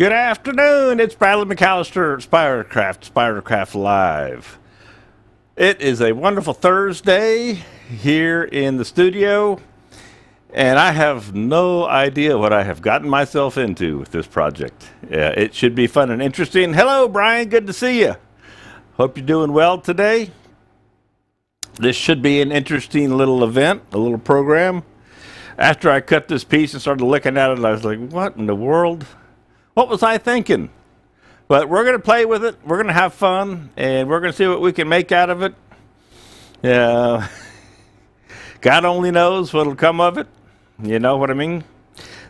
Good afternoon. It's Bradley McAllister, Spidercraft Live. It is a wonderful Thursday here in the studio, and I have no idea what I have gotten myself into with this project. It should be fun and interesting. Hello, Brian. Good to see you. Hope you're doing well today. This should be an interesting little event, a little program. After I cut this piece and started looking at it, I was like, what in the world? What was I thinking? But we're going to play with it. We're going to have fun, and we're going to see what we can make out of it. God only knows what'll come of it. You know what I mean?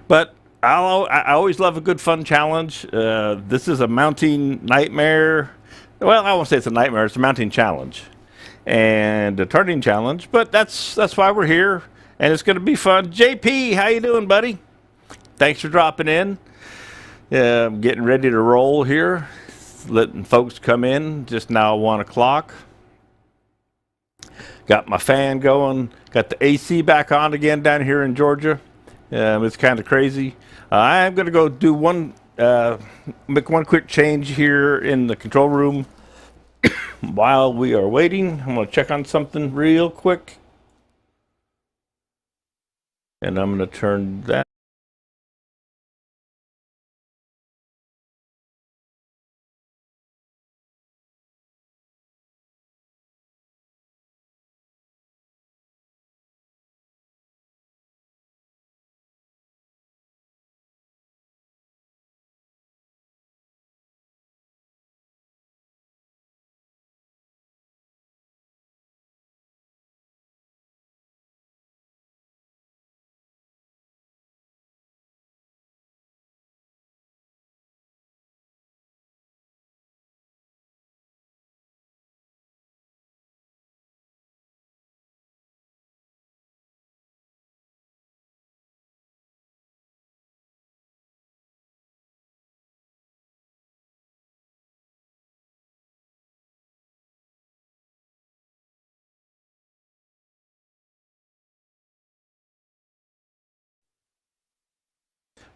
But I always love a good fun challenge. This is a mounting nightmare. Well, I won't say it's a nightmare. It's a mounting challenge and a turning challenge. But that's why we're here, and it's going to be fun. JP, how you doing, buddy? Thanks for dropping in. I'm getting ready to roll here, letting folks come in. Just now 1 o'clock. Got my fan going. Got the AC back on again down here in Georgia. It's kind of crazy. I'm going to go do make one quick change here in the control room while we are waiting. I'm going to check on something real quick. And I'm going to turn that.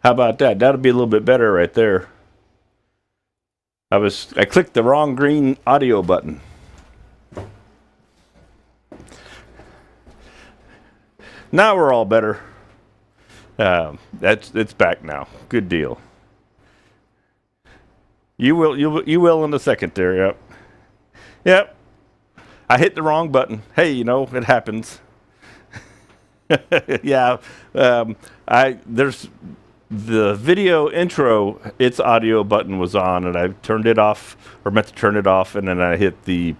How about that? That'll be a little bit better right there. I clicked the wrong green audio button. Now we're all better. It's back now. Good deal. You will in a second there. Yep. I hit the wrong button. Hey, it happens. Yeah. There's the video intro, its audio button was on, and I turned it off, or meant to turn it off, and then I hit the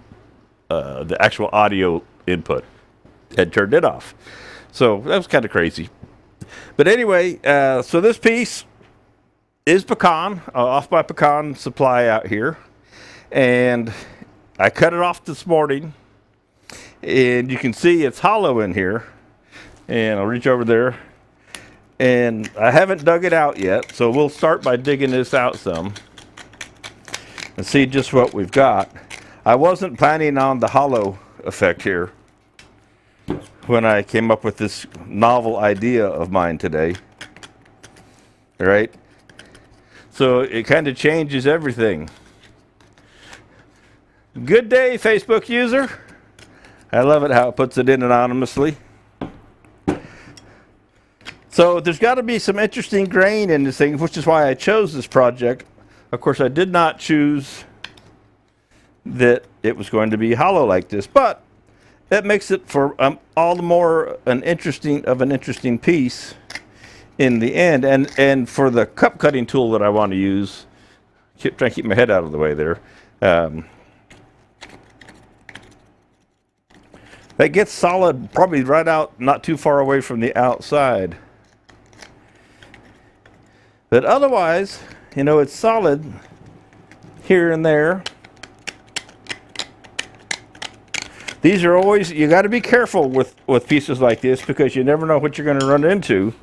actual audio input and turned it off. So that was kind of crazy. But anyway, so this piece is pecan, off my pecan supply out here, and I cut it off this morning, and you can see it's hollow in here, and I'll reach over there. And I haven't dug it out yet, so we'll start by digging this out some and see just what we've got. I wasn't planning on the hollow effect here when I came up with this novel idea of mine today. All right? So it kind of changes everything. Good day, Facebook user. I love it how it puts it in anonymously. So there's got to be some interesting grain in this thing, which is why I chose this project. Of course, I did not choose that it was going to be hollow like this, but that makes it for all the more an interesting piece in the end. And for the cup cutting tool that I want to use, trying to keep my head out of the way there. That gets solid, probably right out, not too far away from the outside. But otherwise, it's solid here and there. These are always, you got to be careful with pieces like this because you never know what you're going to run into.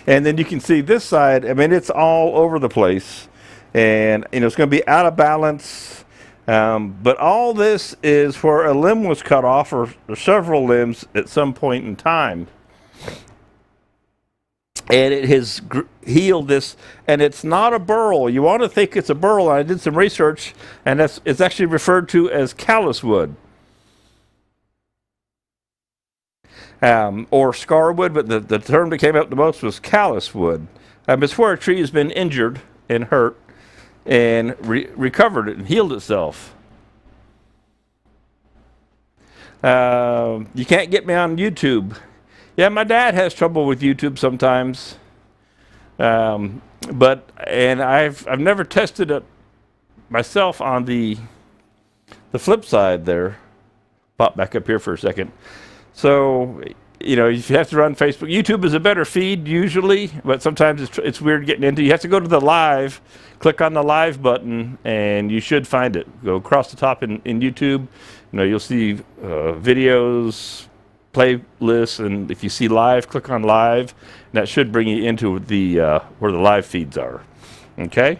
And then you can see this side, it's all over the place. And, it's going to be out of balance. But all this is where a limb was cut off, or several limbs at some point in time. and it has healed this, and it's not a burl. You want to think it's a burl. I did some research, and it's actually referred to as Callus wood. Or scar wood, but the term that came up the most was Callus wood. It's where a tree has been injured and hurt and recovered it and healed itself. You can't get me on YouTube. Yeah, my dad has trouble with YouTube sometimes. And I've never tested it myself on the flip side there. Pop back up here for a second. So, if you have to run Facebook, YouTube is a better feed usually, but sometimes it's weird getting into. You have to go to the live, click on the live button, and you should find it. Go across the top in YouTube. You'll see videos, playlists, and if you see live, click on live, and that should bring you into the where the live feeds are. Okay.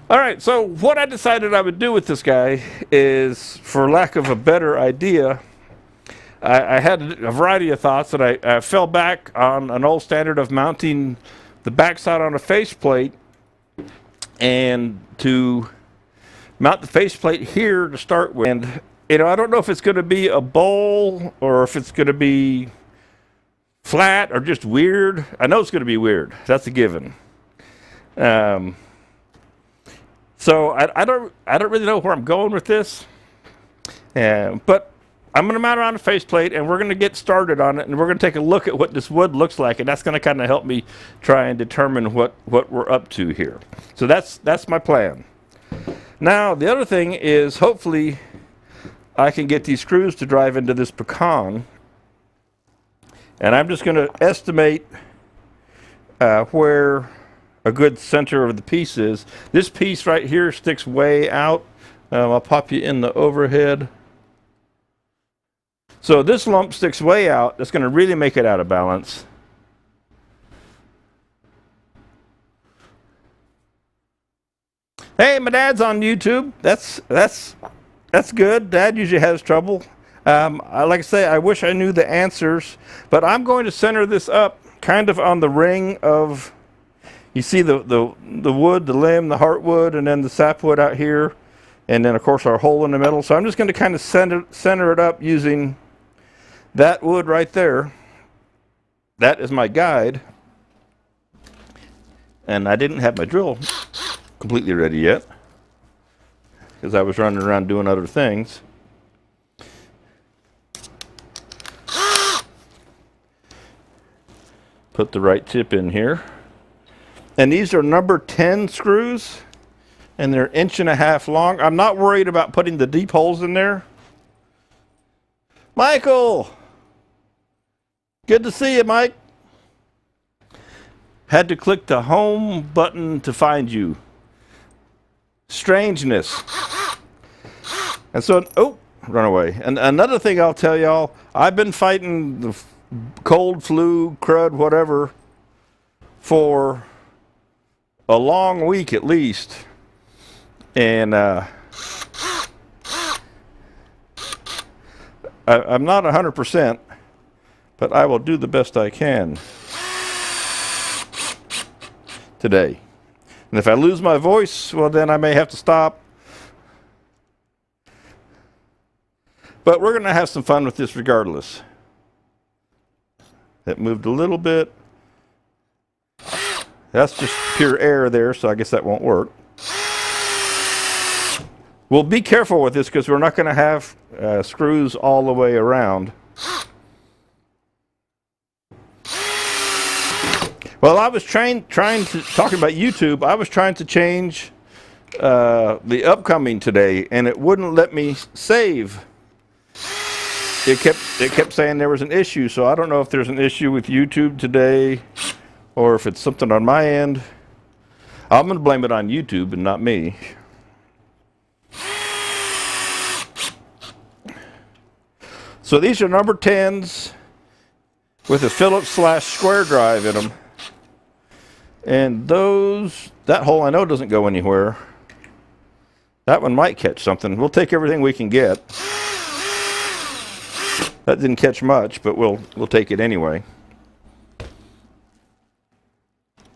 All right. So what I decided I would do with this guy is, for lack of a better idea, I had a variety of thoughts, and I fell back on an old standard of mounting the backside on a faceplate, and to mount the faceplate here to start with. And I don't know if it's going to be a bowl or if it's going to be flat or just weird. I know it's going to be weird. That's a given. So I don't really know where I'm going with this, but I'm going to mount it on a faceplate, and we're going to get started on it, and we're going to take a look at what this wood looks like, and that's going to kind of help me try and determine what we're up to here. So that's my plan. Now, the other thing is, hopefully I can get these screws to drive into this pecan, and I'm just going to estimate where a good center of the piece is. This piece right here sticks way out. I'll pop you in the overhead. So this lump sticks way out. That's going to really make it out of balance. Hey, my dad's on YouTube. That's good. Dad usually has trouble. Like I say, I wish I knew the answers, but I'm going to center this up kind of on the ring of, you see the wood, the limb, the heartwood, and then the sapwood out here, and then of course our hole in the middle. So I'm just going to kind of center it up using that wood right there. That is my guide. And I didn't have my drill completely ready yet, because I was running around doing other things. Put the right tip in here. And these are number 10 screws, and they're 1.5 inches long. I'm not worried about putting the deep holes in there. Michael! Good to see you, Mike. Had to click the home button to find you. Strangeness. And so, oh, run away. And another thing I'll tell y'all, I've been fighting the cold, flu, crud, whatever, for a long week at least. And I'm not 100%, but I will do the best I can today. And if I lose my voice, well, then I may have to stop. But we're going to have some fun with this regardless. That moved a little bit. That's just pure air there, so I guess that won't work. We'll be careful with this because we're not going to have screws all the way around. Well, I was talking about YouTube, I was trying to change the upcoming today, and it wouldn't let me save. It kept saying there was an issue, so I don't know if there's an issue with YouTube today or if it's something on my end. I'm going to blame it on YouTube and not me. So these are number 10s with a Phillips /square drive in them. And that hole I know doesn't go anywhere. That one might catch something. We'll take everything we can get. That didn't catch much, but we'll take it anyway.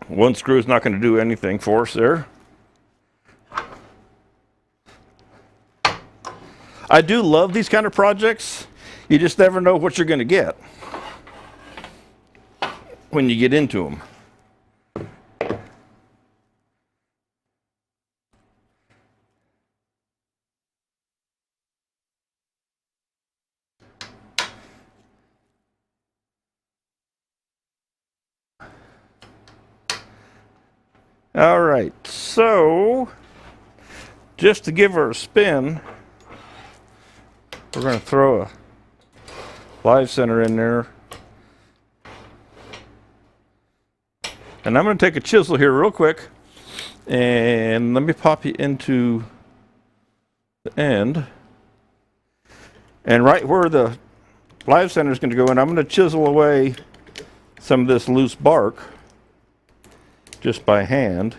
One screw is not going to do anything for us there. I do love these kind of projects. You just never know what you're going to get when you get into them. All right, so just to give her a spin, we're going to throw a live center in there. And I'm going to take a chisel here real quick, and let me pop you into the end. And right where the live center is going to go in, I'm going to chisel away some of this loose bark just by hand.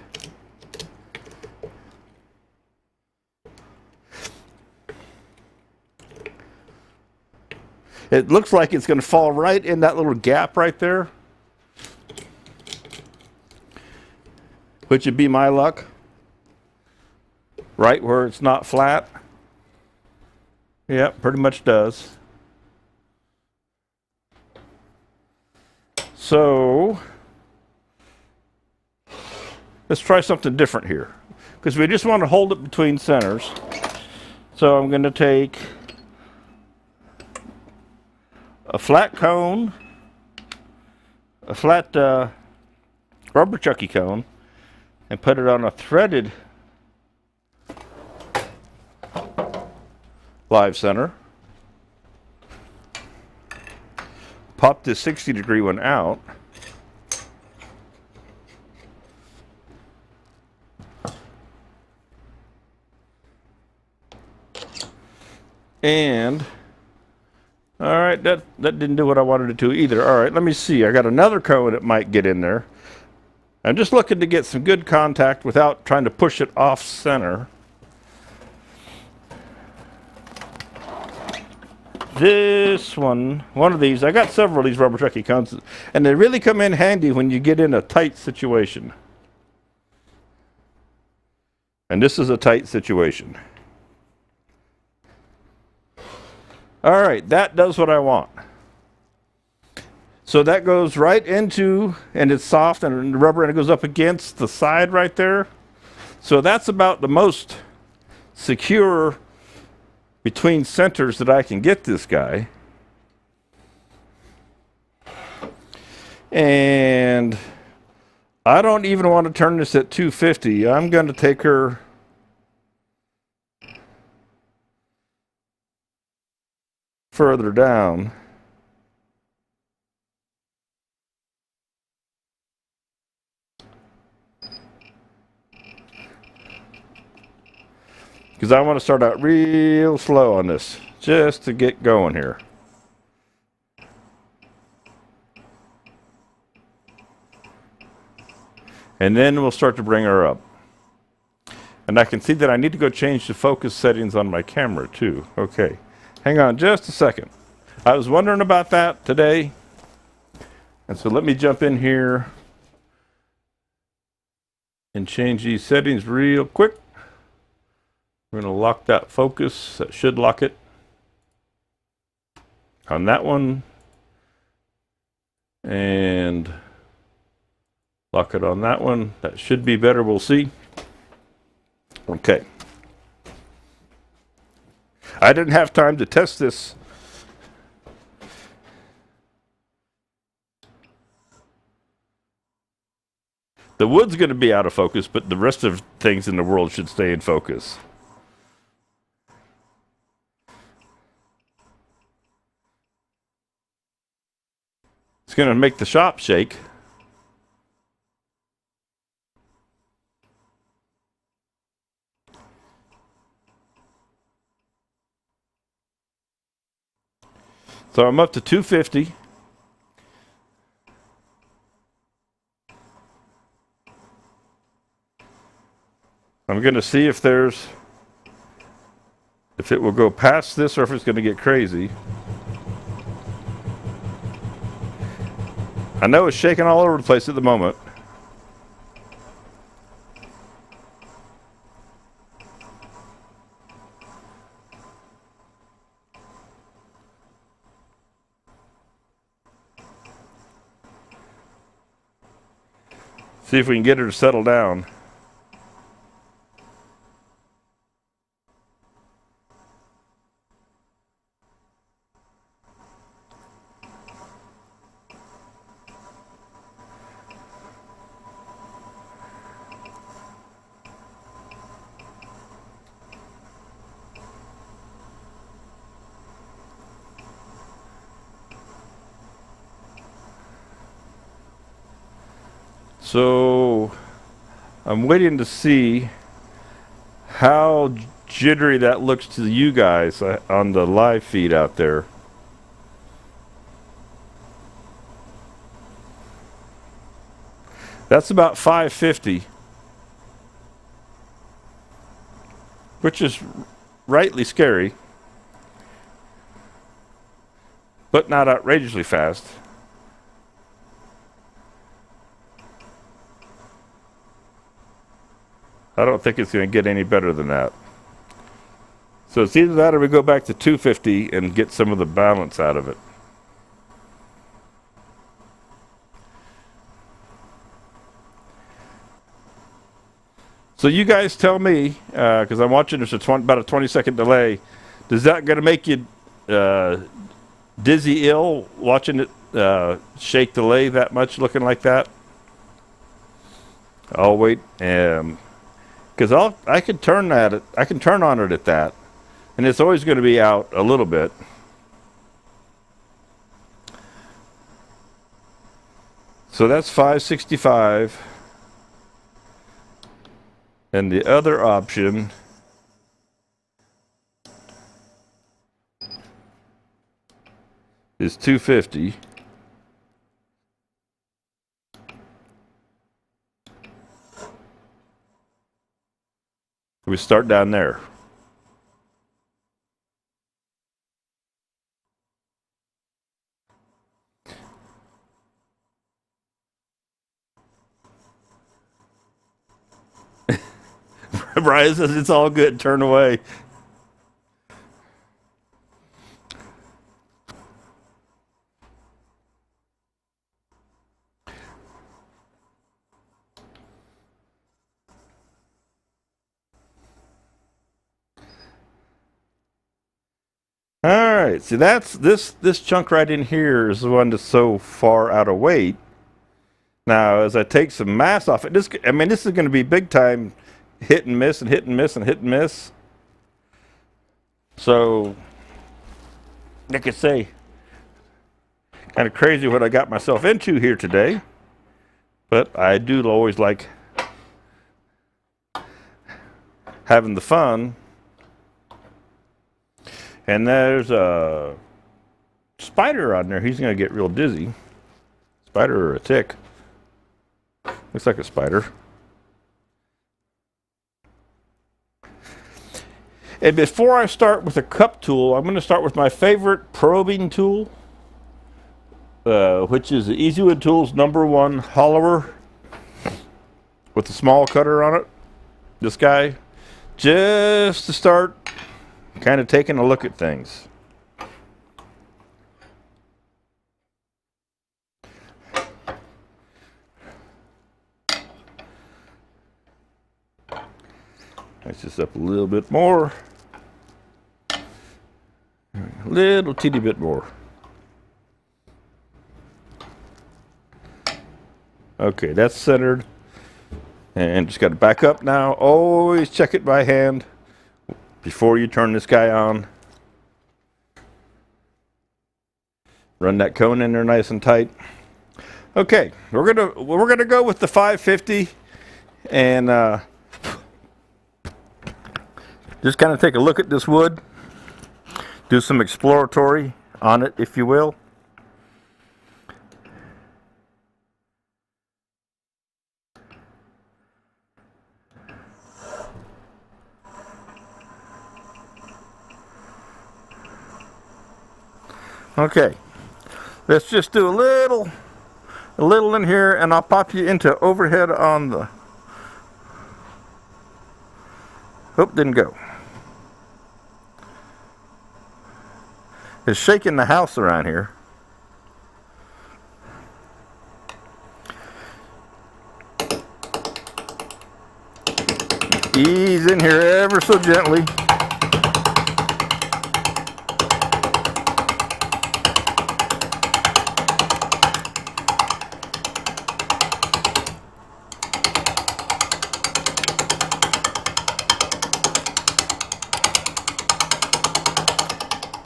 It looks like it's going to fall right in that little gap right there, which would be my luck, right where it's not flat. Yeah, pretty much does. So let's try something different here, because we just want to hold it between centers. So I'm going to take a flat cone, a flat rubber chucky cone, and put it on a threaded live center. Pop this 60-degree one out. And all right, that didn't do what I wanted it to either. All right, let me see. I got another cone that might get in there. I'm just looking to get some good contact without trying to push it off center. This one of these, I got several of these rubber trucky cones, and they really come in handy when you get in a tight situation. And this is a tight situation. All right, that does what I want. So that goes right into, and it's soft, and the rubber, and it goes up against the side right there. So that's about the most secure between centers that I can get this guy. And I don't even want to turn this at 250. I'm going to take her further down. Because I want to start out real slow on this, just to get going here. And then we'll start to bring her up. And I can see that I need to go change the focus settings on my camera too. Okay, hang on just a second. I was wondering about that today. And so let me jump in here and change these settings real quick. We're going to lock that focus. That should lock it on that one. And lock it on that one. That should be better. We'll see. Okay. I didn't have time to test this. The wood's going to be out of focus, but the rest of things in the world should stay in focus. It's going to make the shop shake. So I'm up to 250. I'm going to see if it will go past this or if it's going to get crazy. I know it's shaking all over the place at the moment. See if we can get her to settle down. So I'm waiting to see how jittery that looks to you guys on the live feed out there. That's about 550, which is rightly scary, but not outrageously fast. I don't think it's going to get any better than that. So it's either that or we go back to 250 and get some of the balance out of it. So you guys tell me, because I'm watching this about a 20-second delay. Does that going to make you dizzy ill watching it shake the lathe that much, looking like that? I'll wait. Because I can turn on it at that, and it's always going to be out a little bit. So that's 565, and the other option is 250. We start down there. Brian says it's all good. Turn away. All right, see that's this chunk right in here is the one that's so far out of weight. Now, as I take some mass off it, this is going to be big time hit and miss and hit and miss and hit and miss. So, like I say, kind of crazy what I got myself into here today, but I do always like having the fun. And there's a spider on there. He's going to get real dizzy. Spider or a tick. Looks like a spider. And before I start with a cup tool, I'm going to start with my favorite probing tool, which is the Easywood Tools #1 hollower with the small cutter on it. This guy, just to start kind of taking a look at things. Nice this up a little bit more. A little teeny bit more. Okay, that's centered. And just got to back up now. Always check it by hand before you turn this guy on. Run that cone in there nice and tight. Okay, we're gonna go with the 550 and just kind of take a look at this wood. Do some exploratory on it, if you will. Okay, let's just do a little in here, and I'll pop you into overhead on the. Oop, didn't go. It's shaking the house around here. these in here ever so gently.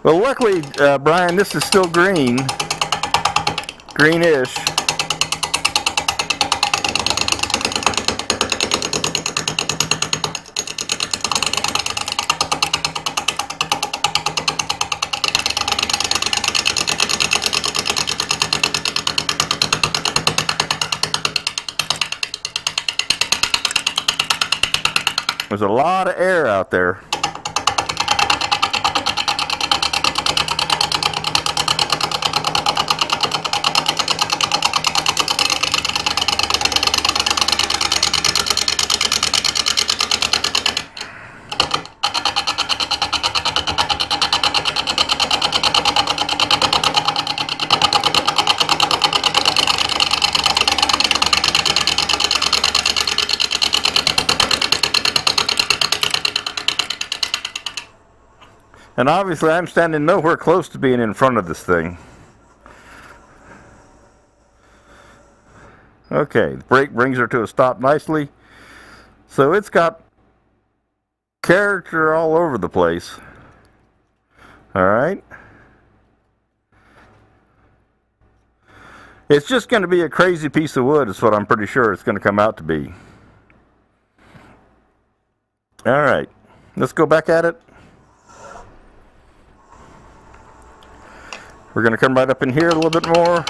Well, luckily, Brian, this is still green, greenish. There's a lot of air out there. And obviously I'm standing nowhere close to being in front of this thing. Okay, the brake brings her to a stop nicely. So it's got character all over the place. Alright. It's just going to be a crazy piece of wood is what I'm pretty sure it's going to come out to be. Alright, let's go back at it. We're going to come right up in here a little bit more.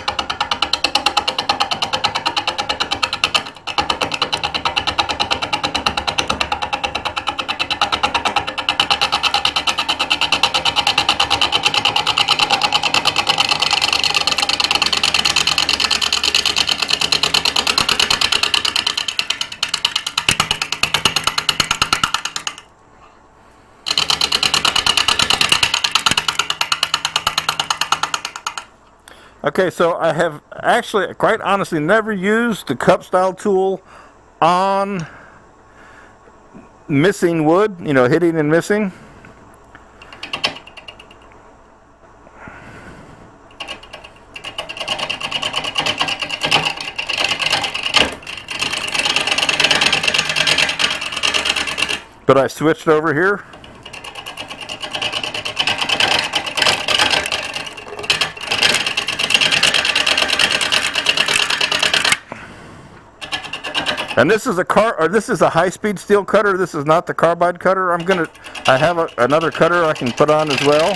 Okay, so I have actually, quite honestly, never used the cup style tool on missing wood, you know, hitting and missing. But I switched over here. And this is a high-speed steel cutter. This is not the carbide cutter. I have another cutter I can put on as well.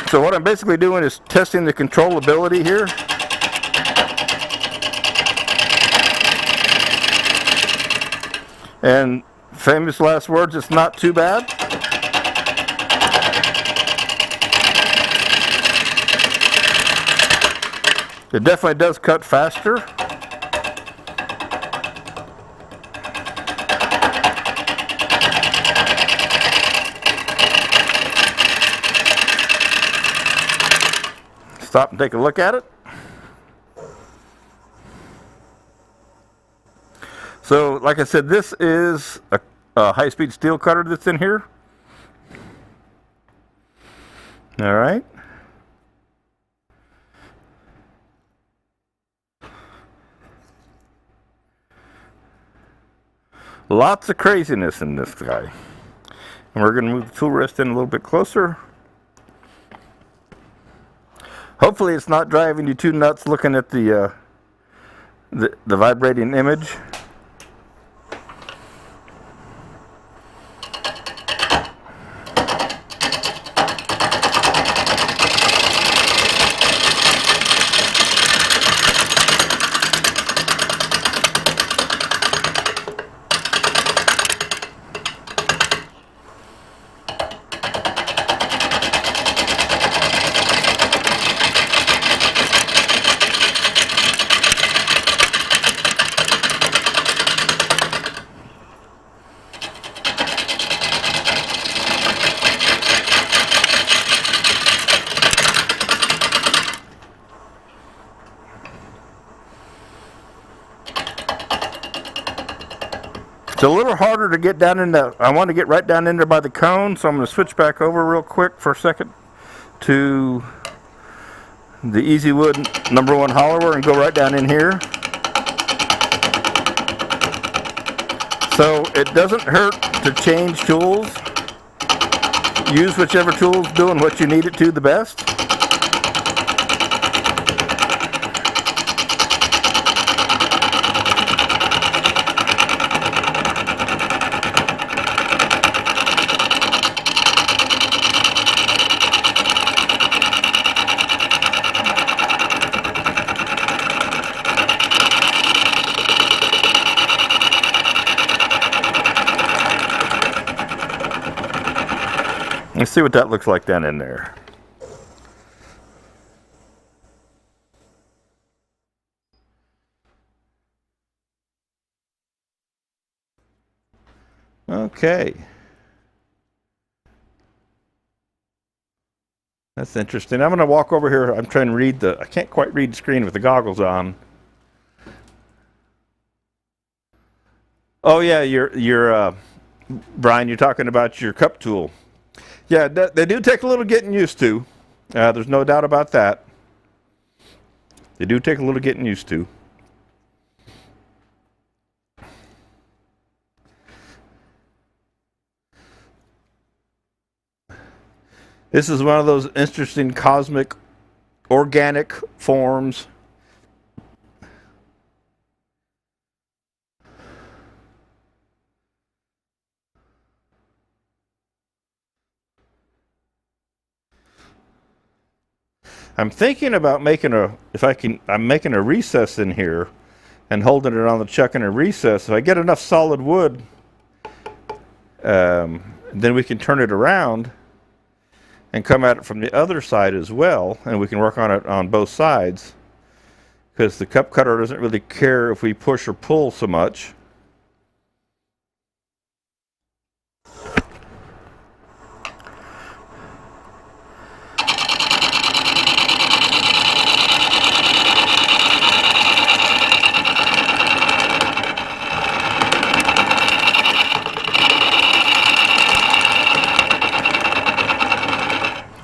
So what I'm basically doing is testing the controllability here. And famous last words, it's not too bad. It definitely does cut faster. Stop and take a look at it. So, like I said, this is a high-speed steel cutter that's in here. All right. Lots of craziness in this guy. And we're going to move the tool rest in a little bit closer. Hopefully it's not driving you too nuts looking at the vibrating image. It's a little harder to get down in the, I want to get right down in there by the cone, so I'm going to switch back over real quick for a second to the Easy Wood #1 hollower and go right down in here. So it doesn't hurt to change tools. Use whichever tool's doing what you need it to the best. Let's see what that looks like down in there. Okay. That's interesting. I'm going to walk over here. I'm trying to read the, I can't quite read the screen with the goggles on. Oh yeah, Brian, you're talking about your cup tool. Yeah, they do take a little getting used to. There's no doubt about that. They do take a little getting used to. This is one of those interesting cosmic organic forms. I'm thinking about making I'm making a recess in here and holding it on the chuck in a recess. If I get enough solid wood, then we can turn it around and come at it from the other side as well, and we can work on it on both sides, because the cup cutter doesn't really care if we push or pull so much.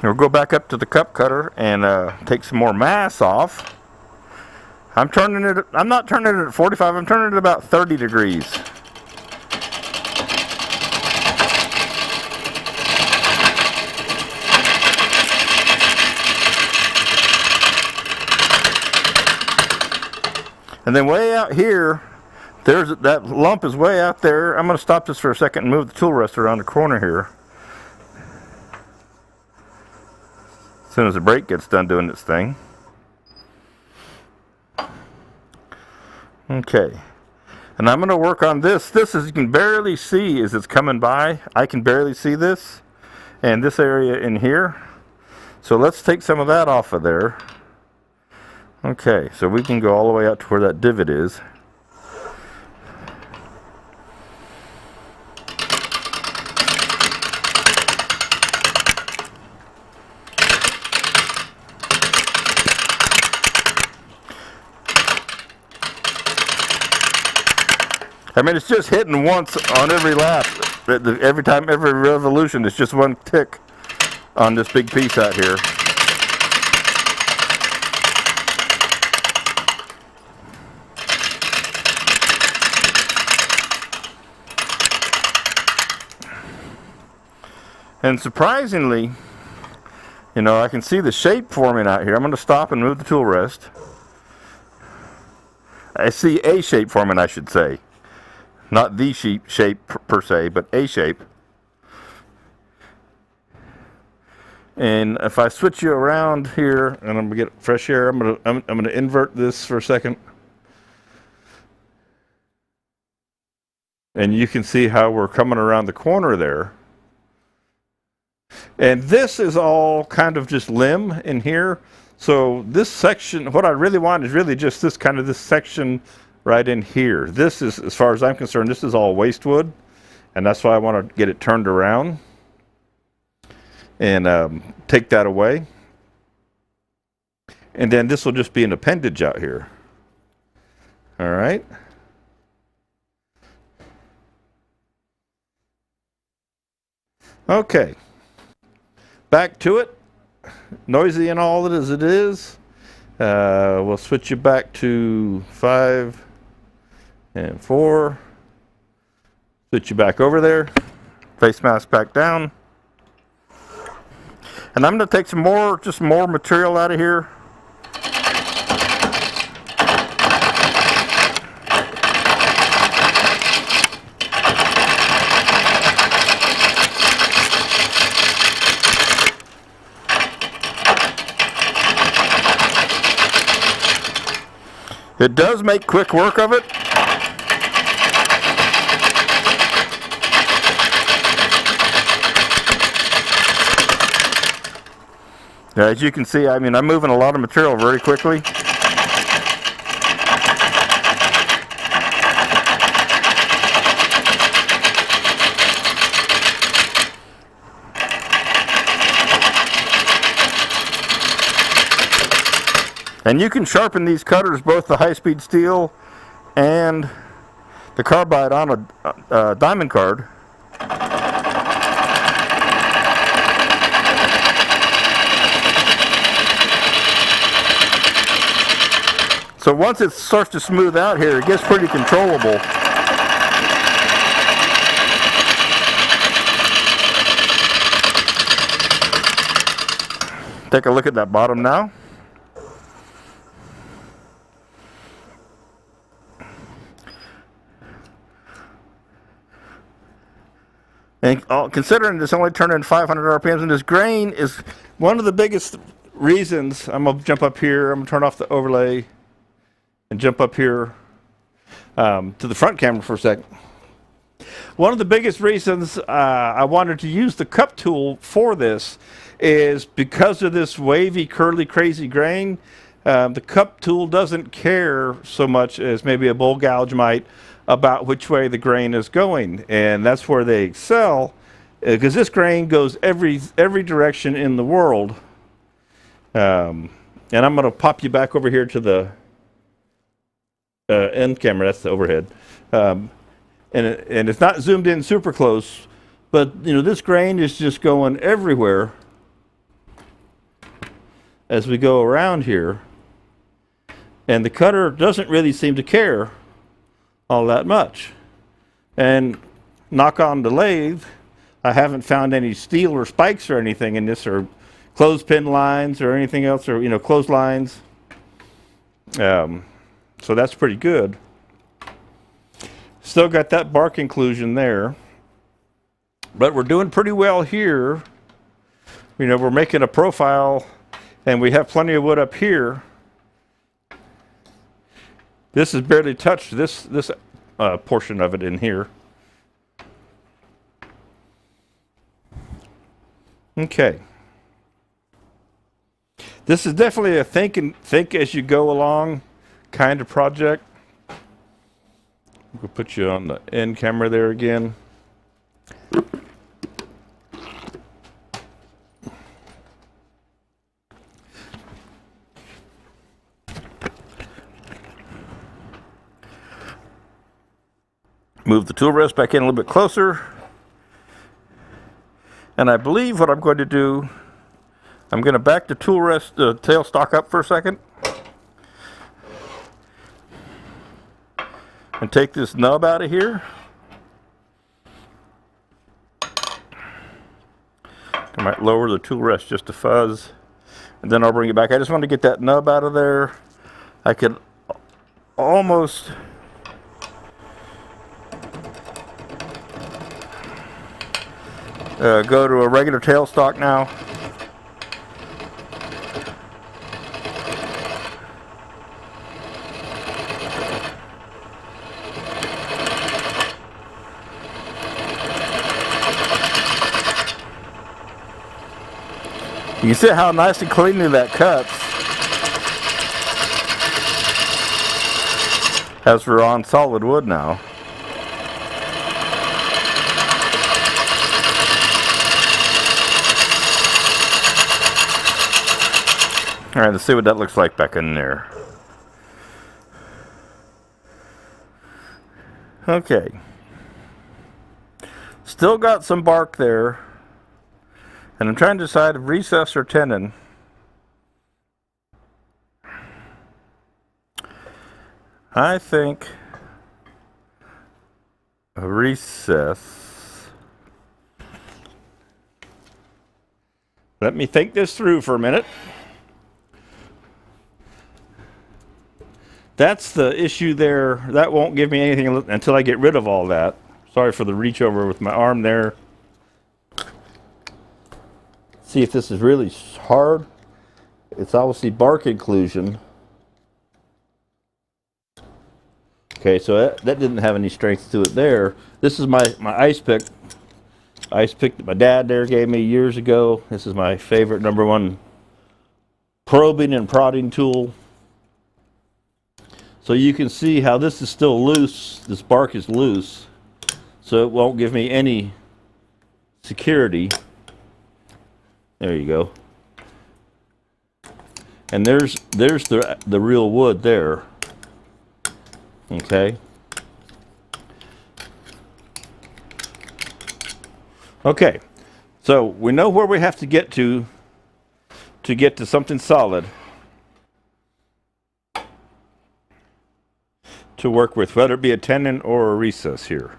We'll go back up to the cup cutter and take some more mass off. I'm not turning it at 45, I'm turning it at about 30 degrees. And then way out here, that lump is way out there. I'm going to stop this for a second and move the tool rest around the corner here. As soon as the brake gets done doing its thing. Okay. And I'm going to work on this. This, as you can barely see as it's coming by. I can barely see this. And this area in here. So let's take some of that off of there. Okay, so we can go all the way out to where that divot is. I mean, it's just hitting once on every lap. Every time, every revolution, it's just one tick on this big piece out here. And surprisingly, you know, I can see the shape forming out here. I'm going to stop and move the tool rest. I see a shape forming, I should say. Not the shape per se, but a shape. And if I switch you around here, and I'm gonna get fresh air, I'm gonna invert this for a second. And you can see how we're coming around the corner there. And this is all kind of just limb in here. So this section, what I really want is really just this section right in here. This is, as far as I'm concerned, this is all waste wood. And that's why I want to get it turned around and take that away. And then this will just be an appendage out here. All right. Okay, back to it. Noisy and all as it is. We'll switch you back to 5 and 4. Switch you back over there. Face mask back down. And I'm going to take some more, just more material out of here. It does make quick work of it. As you can see, I mean, I'm moving a lot of material very quickly. And you can sharpen these cutters, both the high-speed steel and the carbide, on a diamond card. So once it starts to smooth out here, it gets pretty controllable. Take a look at that bottom now. And considering it's only turning 500 RPMs, and this grain is one of the biggest reasons. I'm going to jump up here. I'm going to turn off the overlay and jump up here to the front camera for a second. One of the biggest reasons I wanted to use the cup tool for this is because of this wavy, curly, crazy grain. The cup tool doesn't care so much as maybe a bowl gouge might about which way the grain is going, and that's where they excel, because this grain goes every direction in the world. And I'm going to pop you back over here to the end camera. That's the overhead, and it's not zoomed in super close, but you know, this grain is just going everywhere as we go around here, and the cutter doesn't really seem to care all that much. And knock on the lathe, I haven't found any steel or spikes or anything in this, or clothespin lines or anything else, or, you know, clotheslines. So that's pretty good. Still got that bark inclusion there, but we're doing pretty well here. You know, we're making a profile, and we have plenty of wood up here. This has barely touched this portion of it in here. Okay. This is definitely a think as you go along kind of project. We'll put you on the end camera there again. Move the tool rest back in a little bit closer. And I believe what I'm going to do, I'm going to back the tool rest, the tailstock up for a second. And take this nub out of here. I might lower the tool rest just a fuzz, and then I'll bring it back. I just want to get that nub out of there. I could almost go to a regular tailstock now. You can see how nice and cleanly that cuts as we're on solid wood now. All right, let's see what that looks like back in there. Okay. Still got some bark there. And I'm trying to decide if recess or tenon. I think a recess. Let me think this through for a minute. That's the issue there. That won't give me anything until I get rid of all that. Sorry for the reach over with my arm there. See if this is really hard. It's obviously bark inclusion. Okay, so that didn't have any strength to it there. This is my ice pick. Ice pick that my dad there gave me years ago. This is my favorite #1 probing and prodding tool. So you can see how this is still loose. This bark is loose. So it won't give me any security. There you go. And there's the real wood there. Okay. Okay. So we know where we have to get to something solid to work with, whether it be a tenon or a recess here.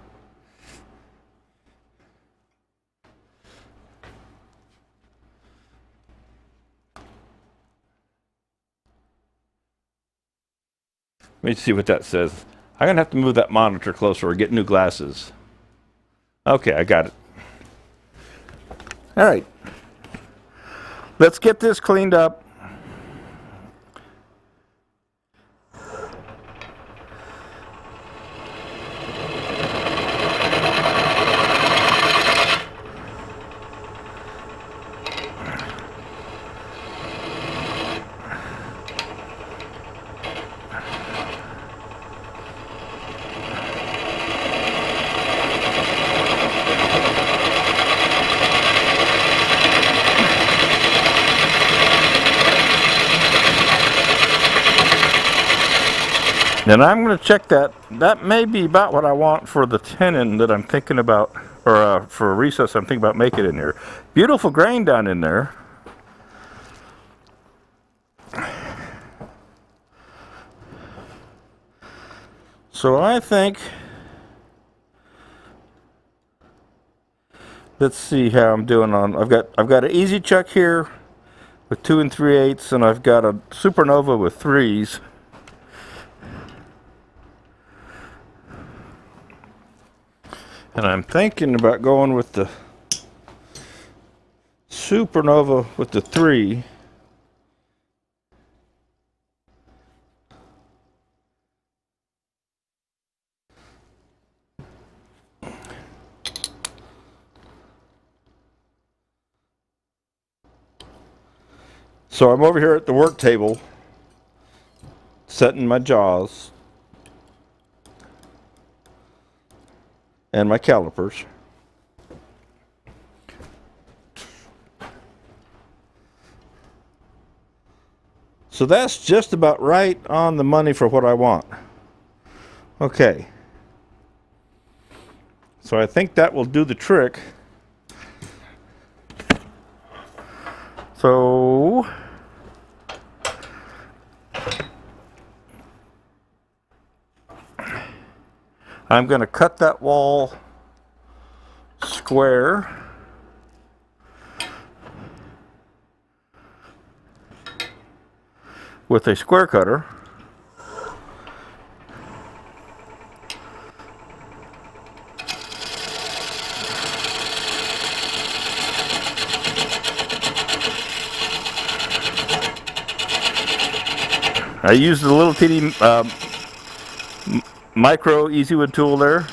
Let me see what that says. I'm going to have to move that monitor closer or get new glasses. Okay, I got it. All right. Let's get this cleaned up. And I'm going to check that. That may be about what I want for the tenon that I'm thinking about, or for a recess I'm thinking about making in here. Beautiful grain down in there. So I think, let's see how I'm doing on. I've got an easy chuck here with 2 3/8, and I've got a supernova with 3s. And I'm thinking about going with the supernova with the 3. So I'm over here at the work table, setting my jaws and my calipers. So that's just about right on the money for what I want. Okay. So I think that will do the trick. So I'm going to cut that wall square. With a square cutter. I used the little teeny micro easy wood tool there.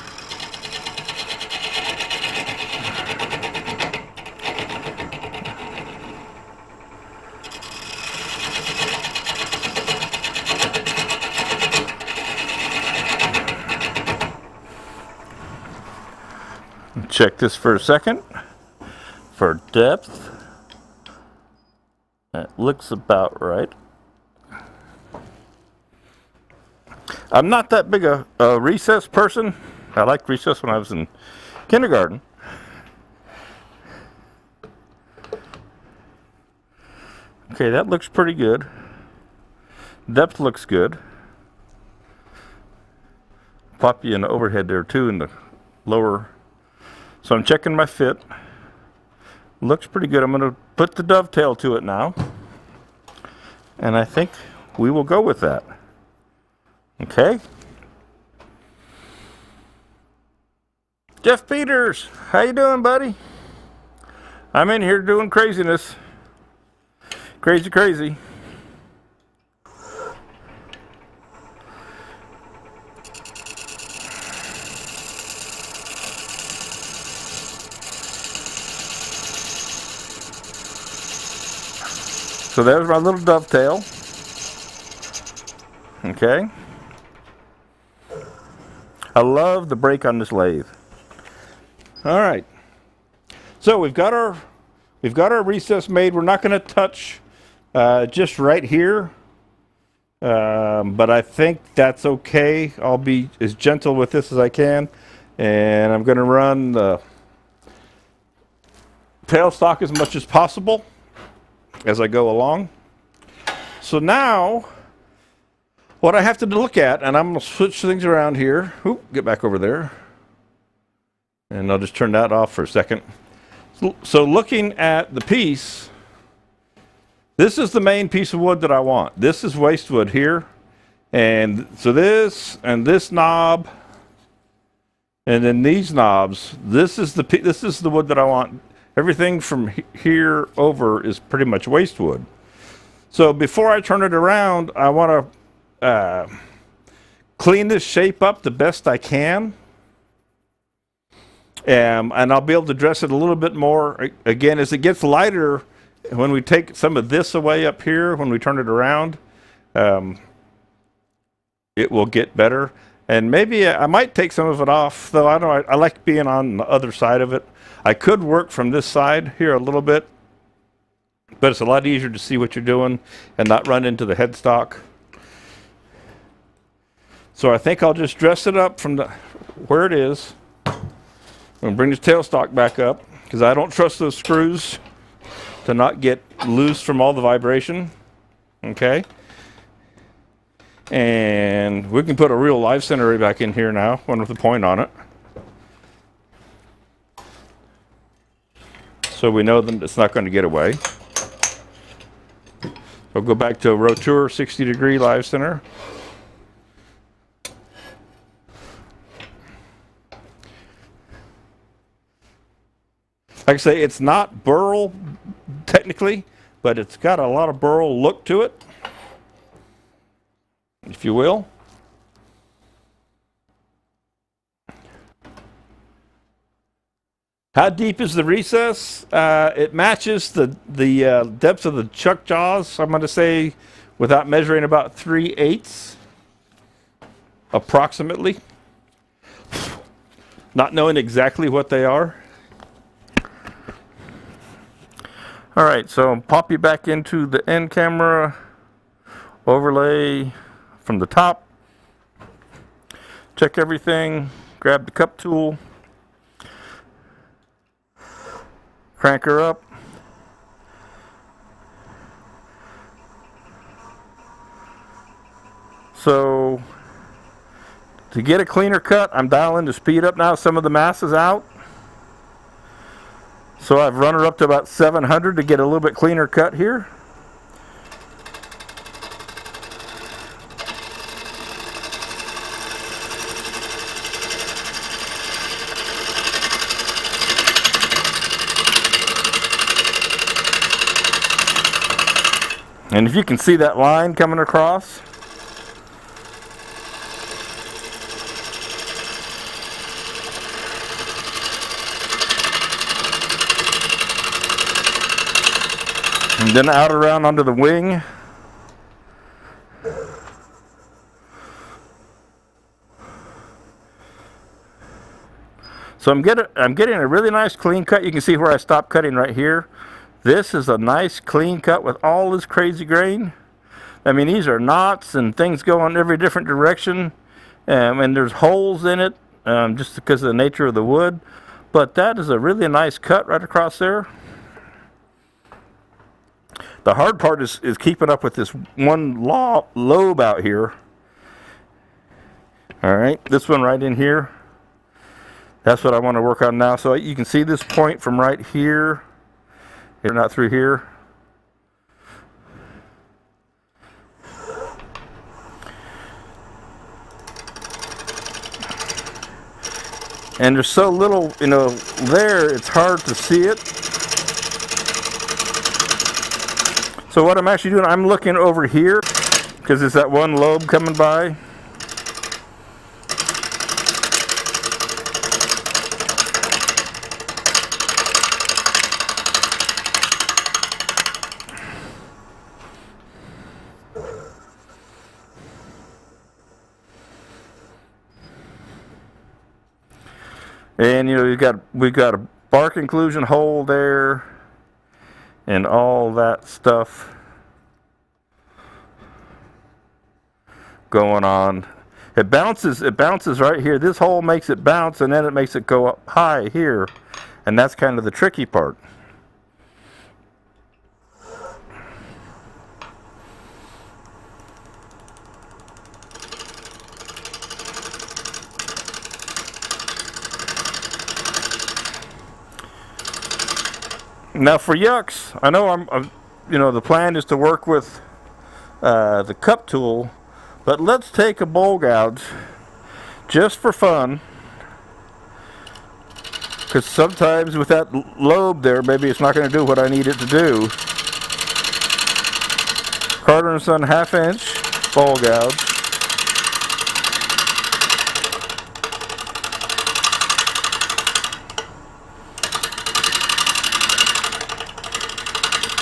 Check this for a second for depth. That looks about right. I'm not that big a recess person. I liked recess when I was in kindergarten. Okay, that looks pretty good. Depth looks good. Pop you an overhead there too in the lower. So I'm checking my fit. Looks pretty good. I'm going to put the dovetail to it now. And I think we will go with that. Okay. Jeff Peters, how you doing, buddy? I'm in here doing craziness. Crazy, crazy. So there's my little dovetail. Okay. I love the brake on this lathe. All right. So we've got our recess made. We're not going to touch just right here, but I think that's okay. I'll be as gentle with this as I can, and I'm going to run the tailstock as much as possible as I go along. So now, what I have to look at, and I'm going to switch things around here. Oop, get back over there. And I'll just turn that off for a second. So looking at the piece, this is the main piece of wood that I want. This is waste wood here. And so this and this knob, and then these knobs, this is the wood that I want. Everything from here over is pretty much waste wood. So before I turn it around, I want to clean this shape up the best I can. And I'll be able to dress it a little bit more. Again, as it gets lighter, when we take some of this away up here, when we turn it around, it will get better. And maybe I might take some of it off, though I like being on the other side of it. I could work from this side here a little bit, but it's a lot easier to see what you're doing and not run into the headstock. So I think I'll just dress it up from where it is. I'm going to bring this tailstock back up because I don't trust those screws to not get loose from all the vibration. Okay. And we can put a real live center back in here now, one with a point on it. So we know that it's not going to get away. We'll go back to a Rotour 60-degree live center. Like I say, it's not burl technically, but it's got a lot of burl look to it, if you will. How deep is the recess? It matches the depth of the chuck jaws. I'm going to say, without measuring, about 3/8, approximately. Not knowing exactly what they are. All right, so pop you back into the end camera, overlay from the top, check everything, grab the cup tool, crank her up. So to get a cleaner cut, I'm dialing the speed up now. Some of the mass is out. So I've run her up to about 700 to get a little bit cleaner cut here. And if you can see that line coming across, and then out around onto the wing. So I'm getting a really nice clean cut. You can see where I stopped cutting right here. This is a nice clean cut with all this crazy grain. I mean, these are knots and things go in every different direction, and there's holes in it just because of the nature of the wood. But that is a really nice cut right across there. The hard part is keeping up with this one lobe out here. All right, this one right in here. That's what I want to work on now. So you can see this point from right here. Here, not through here. And there's so little, you know, there, it's hard to see it. So what I'm actually doing, I'm looking over here, because there's that one lobe coming by. And you know, we've got a bark inclusion hole there and all that stuff going on. It bounces right here. This hole makes it bounce, and then it makes it go up high here. And that's kind of the tricky part. Now for yucks, I know I'm you know, the plan is to work with the cup tool, but let's take a bowl gouge just for fun, because sometimes with that lobe there, maybe it's not going to do what I need it to do. Carter & Son 1/2 inch bowl gouge.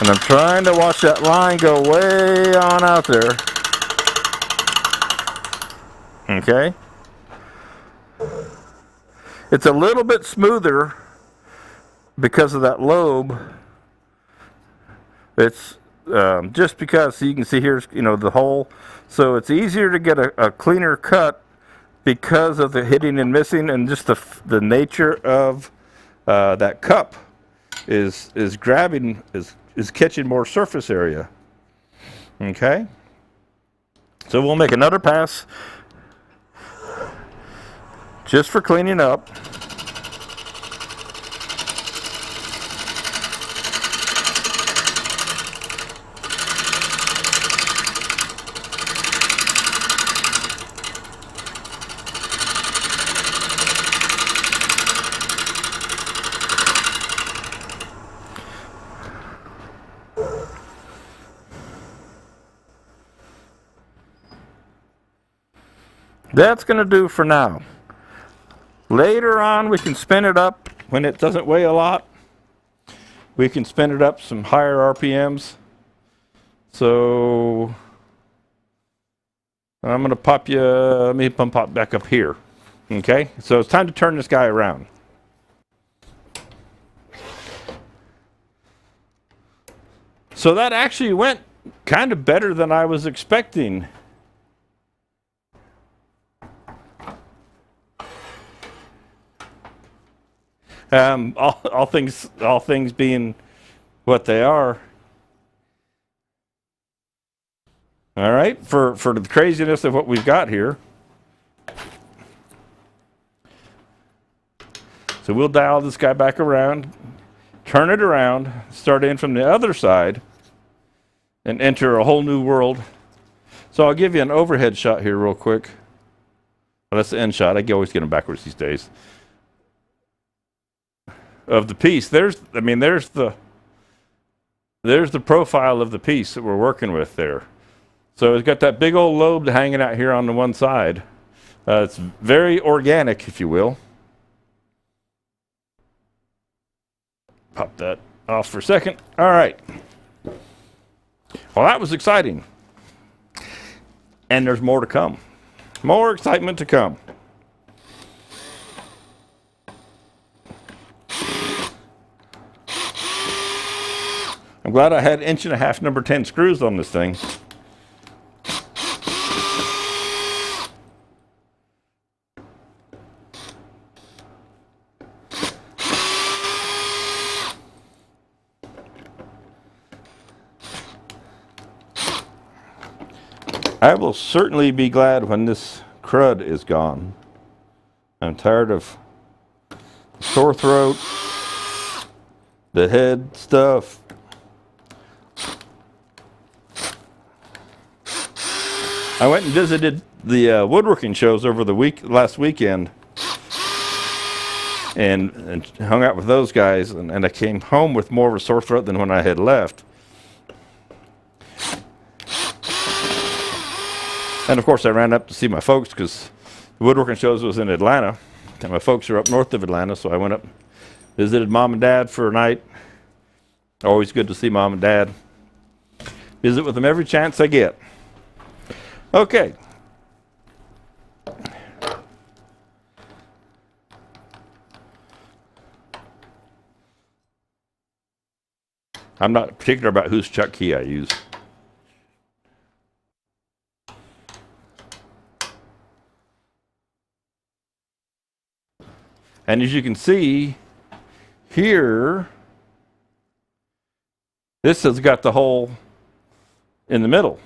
And I'm trying to watch that line go way on out there. Okay. It's a little bit smoother because of that lobe. It's just because, so you can see here's, you know, the hole. So it's easier to get a cleaner cut because of the hitting and missing, and just the nature of that cup is grabbing, is catching more surface area. Okay, so we'll make another pass just for cleaning up. That's going to do for now. Later on, we can spin it up when it doesn't weigh a lot. We can spin it up some higher RPMs. So I'm going to pop you, let me pop back up here. Okay, so it's time to turn this guy around. So that actually went kind of better than I was expecting. All things being what they are. All right, for the craziness of what we've got here. So we'll dial this guy back around, turn it around, start in from the other side, and enter a whole new world. So I'll give you an overhead shot here real quick. Well, that's the end shot. I always get them backwards these days. Of the piece, there's the profile of the piece that we're working with there. So it's got that big old lobe hanging out here on the one side. It's very organic, if you will. Pop that off for a second. All right. Well, that was exciting. And there's more to come. More excitement to come. I'm glad I had 1.5 inch number 10 screws on this thing. I will certainly be glad when this crud is gone. I'm tired of sore throat, the head stuff. I went and visited the woodworking shows over the last weekend, and hung out with those guys, and I came home with more of a sore throat than when I had left. And of course, I ran up to see my folks because the woodworking shows was in Atlanta, and my folks are up north of Atlanta, so I went up, visited mom and dad for a night. Always good to see mom and dad. Visit with them every chance I get. Okay. I'm not particular about whose chuck key I use. And as you can see here, this has got the hole in the middle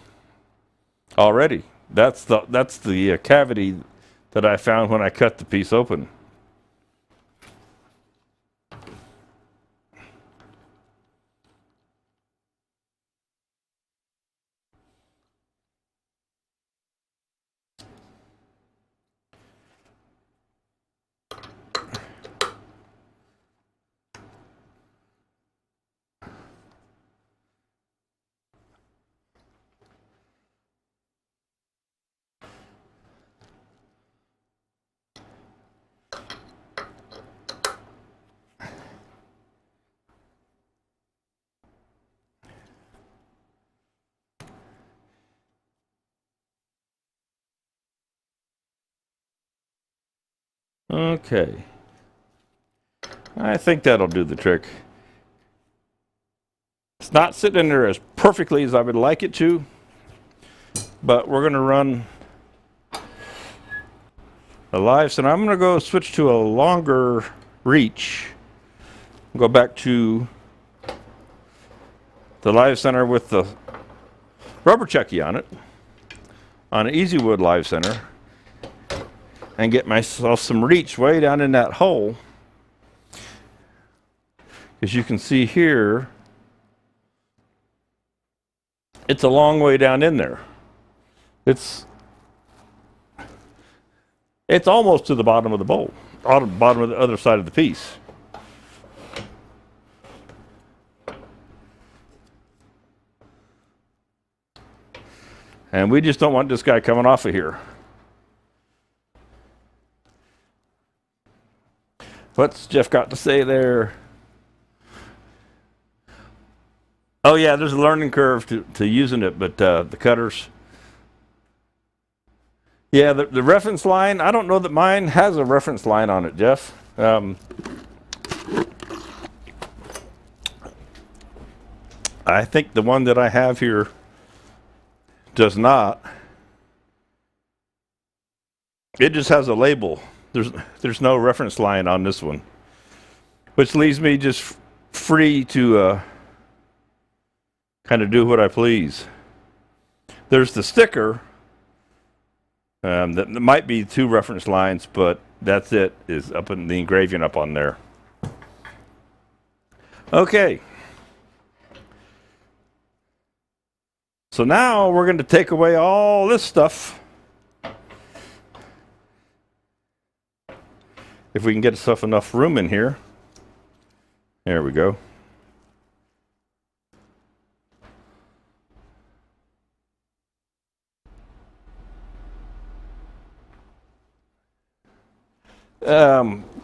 already. That's the cavity that I found when I cut the piece open. Okay. I think that'll do the trick. It's not sitting in there as perfectly as I would like it to, but we're going to run a live center. I'm going to go switch to a longer reach. Go back to the live center with the rubber chucky on it, on an Easy Wood live center, and get myself some reach way down in that hole. As you can see here, it's a long way down in there. It's almost to the bottom of the bowl, bottom of the other side of the piece. And we just don't want this guy coming off of here. What's Jeff got to say there? Oh yeah, there's a learning curve to using it, but the cutters. Yeah, the reference line, I don't know that mine has a reference line on it, Jeff. I think the one that I have here does not. It just has a label. There's no reference line on this one, which leaves me just free to kind of do what I please. There's the sticker that might be 2 reference lines, but that's it, is up in the engraving up on there. Okay. So now we're going to take away all this stuff. If we can get enough room in here. There we go.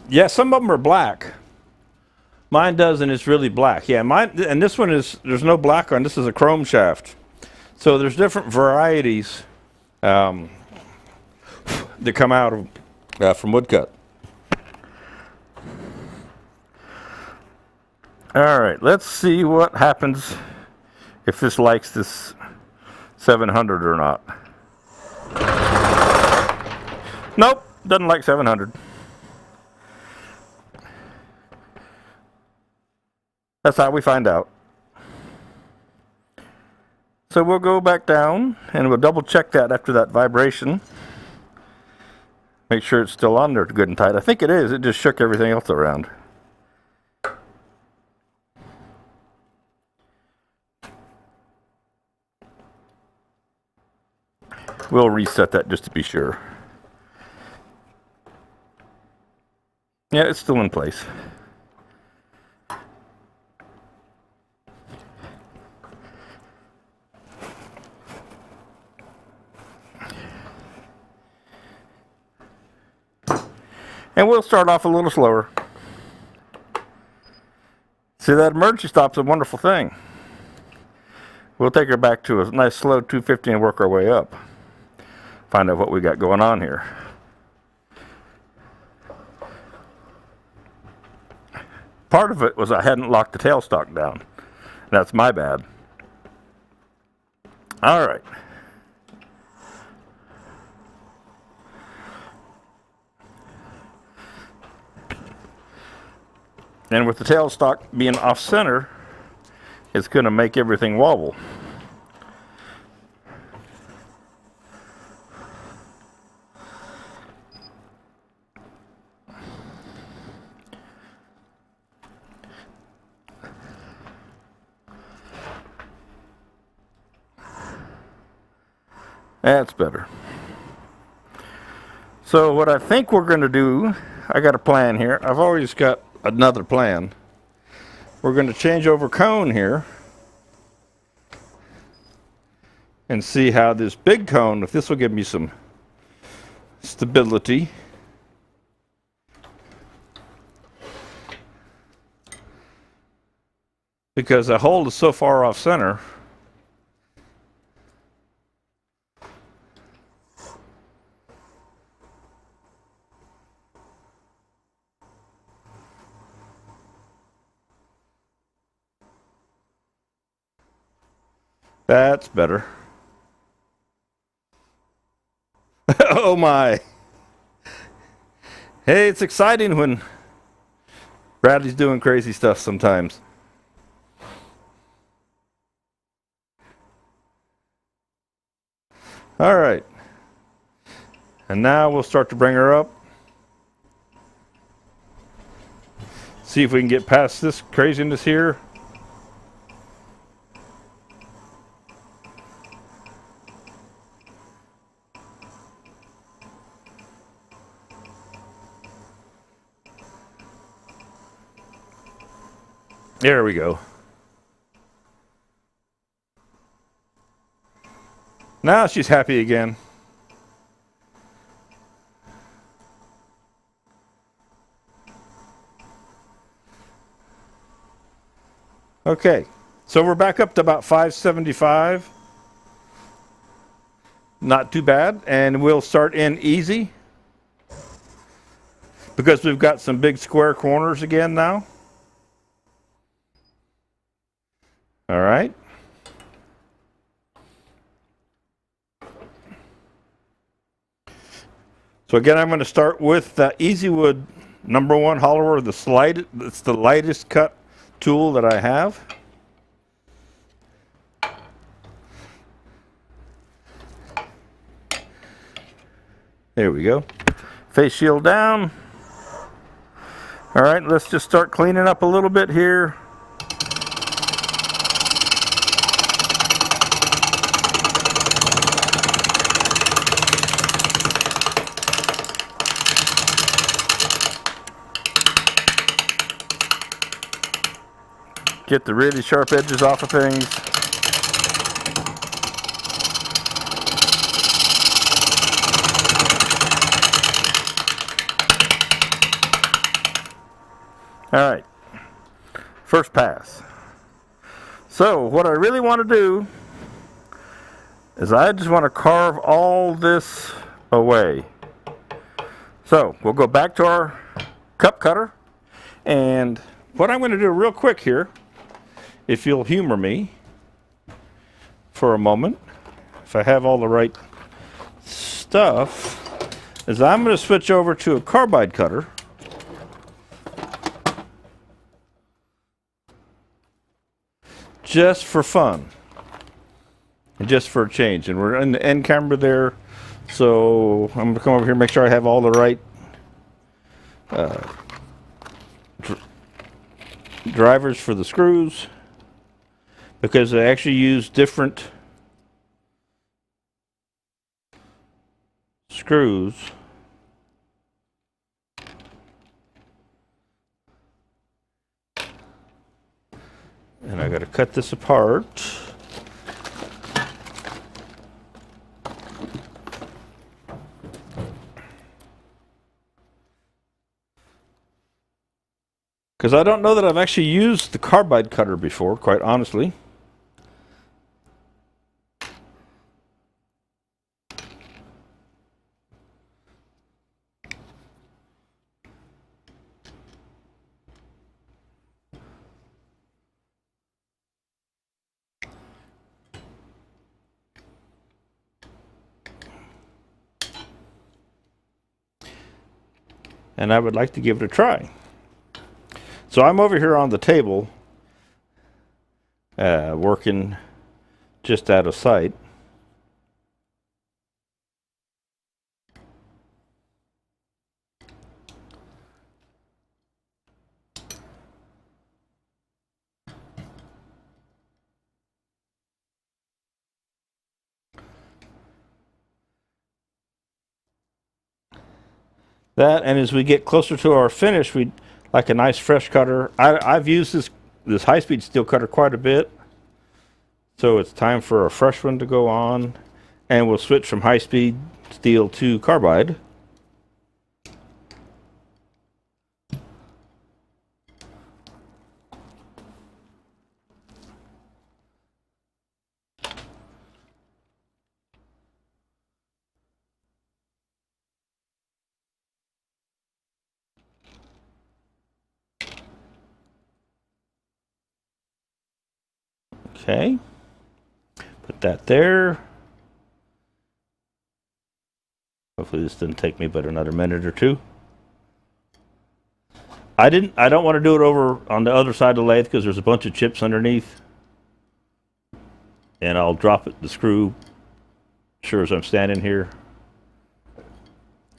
Yeah, some of them are black. Mine does, and it's really black. Yeah, mine, and this one there's no black on. This is a chrome shaft. So there's different varieties that come out from woodcut. All right, let's see what happens if this likes this 700 or not. Nope, doesn't like 700. That's how we find out. So we'll go back down and we'll double check that after that vibration. Make sure it's still on there good and tight. I think it is. It just shook everything else around. We'll reset that just to be sure. Yeah, it's still in place. And we'll start off a little slower. See, that emergency stop's a wonderful thing. We'll take her back to a nice slow 250 and work our way up. Find out what we got going on here. Part of it was I hadn't locked the tailstock down. That's my bad. All right. And with the tailstock being off center, it's going to make everything wobble. That's better. So what I think we're going to do, I got a plan here. I've always got another plan. We're going to change over cone here and see how this big cone, if this will give me some stability. Because the hole is so far off center. That's better. Oh my. Hey, it's exciting when Bradley's doing crazy stuff sometimes. All right. And now we'll start to bring her up. See if we can get past this craziness here. There we go. Now she's happy again. Okay, so we're back up to about 575. Not too bad, and we'll start in easy because we've got some big square corners again now. All right. So again, I'm going to start with the Easy Wood #1 hollower. It's the lightest cut tool that I have. There we go. Face shield down. All right, let's just start cleaning up a little bit here. Get the really sharp edges off of things. All right, first pass. So what I really want to do is I just want to carve all this away. So we'll go back to our cup cutter, and what I'm going to do real quick here, if you'll humor me for a moment, if I have all the right stuff, is I'm going to switch over to a carbide cutter. Just for fun. just for a change. And we're in the end camera there, so I'm going to come over here and make sure I have all the right drivers for the screws, because they actually use different screws. And I got to cut this apart. Because I don't know that I've actually used the carbide cutter before, quite honestly. And I would like to give it a try. So I'm over here on the table, working just out of sight. That, and as we get closer to our finish, we'd like a nice fresh cutter. I've used this high-speed steel cutter quite a bit, so it's time for a fresh one to go on, and we'll switch from high-speed steel to carbide. Okay, put that there. Hopefully this didn't take me but another minute or two. I don't want to do it over on the other side of the lathe because there's a bunch of chips underneath. And I'll drop it, the screw, sure as I'm standing here,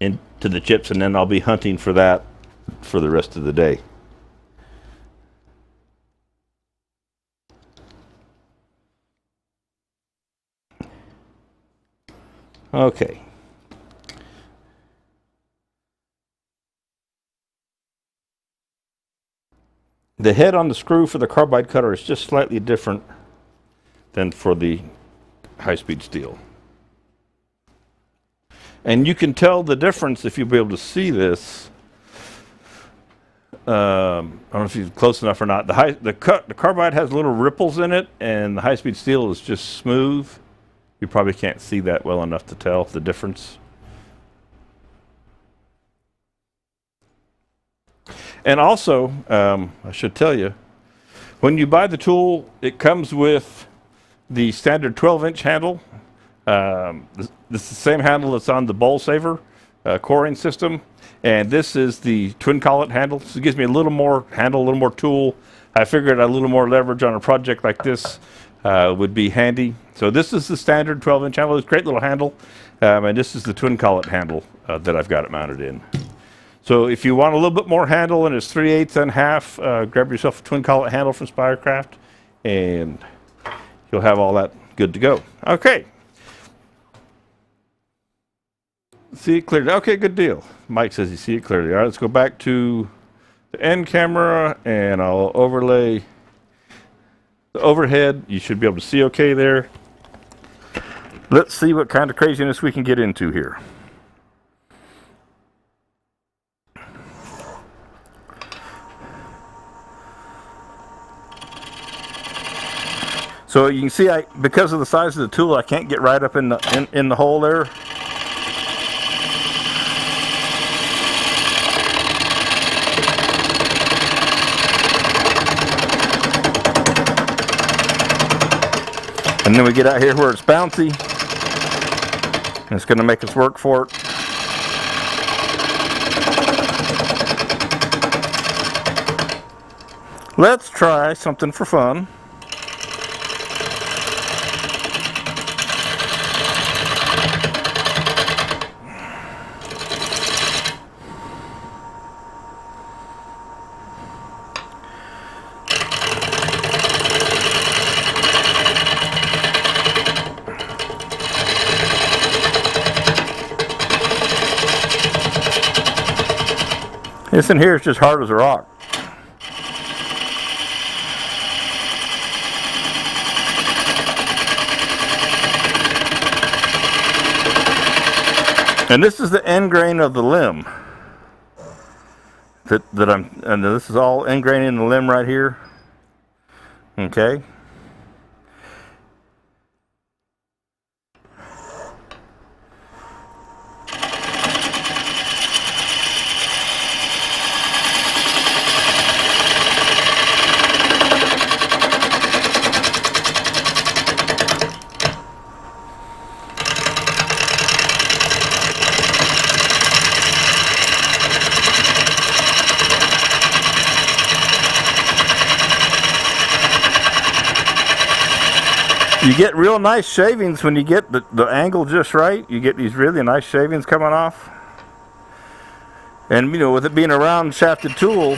into the chips, and then I'll be hunting for that for the rest of the day. Okay. The head on the screw for the carbide cutter is just slightly different than for the high-speed steel. And you can tell the difference if you'll be able to see this. I don't know if you're close enough or not. The carbide has little ripples in it, and the high-speed steel is just smooth. You probably can't see that well enough to tell the difference. And also, I should tell you, when you buy the tool, it comes with the standard 12-inch handle. This is the same handle that's on the bowl saver coring system. And this is the twin collet handle. So it gives me a little more handle, a little more tool. I figured a little more leverage on a project like this would be handy. So this is the standard 12-inch handle. It's a great little handle. And this is the twin collet handle that I've got it mounted in. So if you want a little bit more handle and it's 3/8 and half, grab yourself a twin collet handle from Spirecraft and you'll have all that good to go. Okay. See it clearly. Okay, good deal. Mike says you see it clearly. All right, let's go back to the end camera and I'll overlay the overhead. You should be able to see okay there. Let's see what kind of craziness we can get into here. So you can see, because of the size of the tool, I can't get right up in the hole there. And then we get out here where it's bouncy, and it's going to make us work for it. Let's try something for fun. This in here is just hard as a rock. And this is the end grain of the limb. And this is all end grain in the limb right here. Okay. You get real nice shavings when you get the angle just right. You get these really nice shavings coming off. And, you know, with it being a round shafted tool,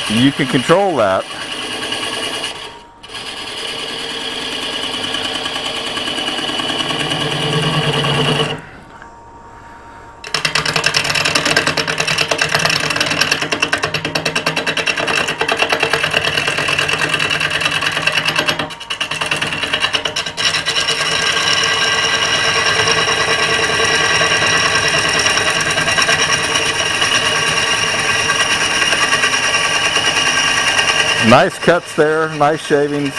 you can control that. Nice cuts there, nice shavings,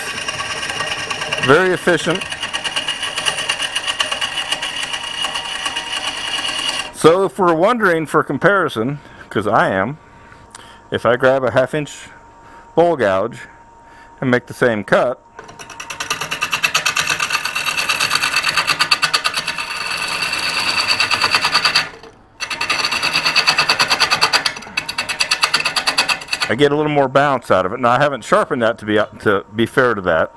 very efficient. So if we're wondering for comparison, because I am, if I grab a 1/2 inch bowl gouge and make the same cut, I get a little more bounce out of it. Now I haven't sharpened that to be fair to that.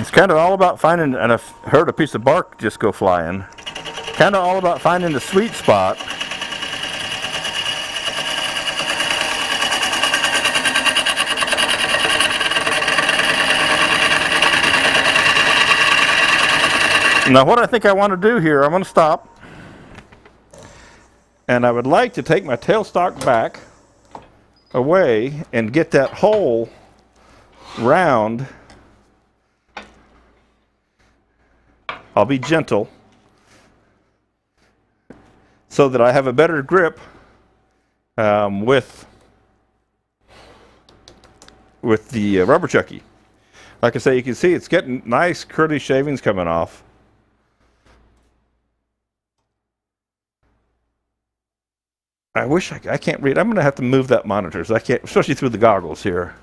It's kind of all about finding, and I've heard a piece of bark just go flying. Kind of all about finding the sweet spot. Now what I think I want to do here, I'm going to stop. And I would like to take my tailstock back away and get that hole round. I'll be gentle so that I have a better grip with the rubber chucky. Like I say, you can see it's getting nice curly shavings coming off. I wish I can't read. I'm going to have to move that monitor, so I can't, especially through the goggles here.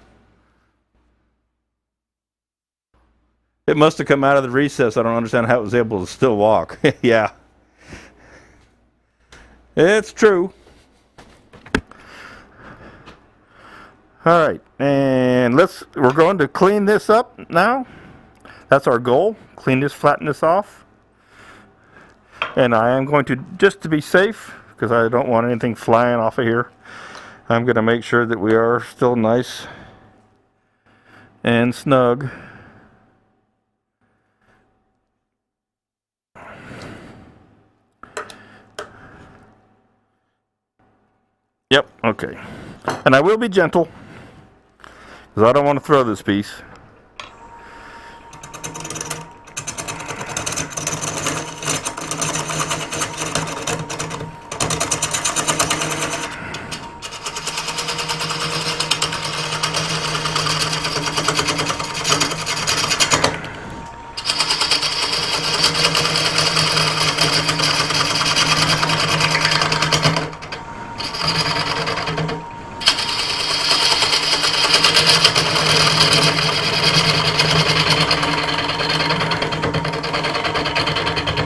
It must have come out of the recess. I don't understand how it was able to still walk. Yeah. It's true. All right. And we're going to clean this up now. That's our goal. Clean this, flatten this off. And I am going to, just to be safe, because I don't want anything flying off of here, I'm going to make sure that we are still nice and snug. Yep, okay. And I will be gentle, because I don't want to throw this piece.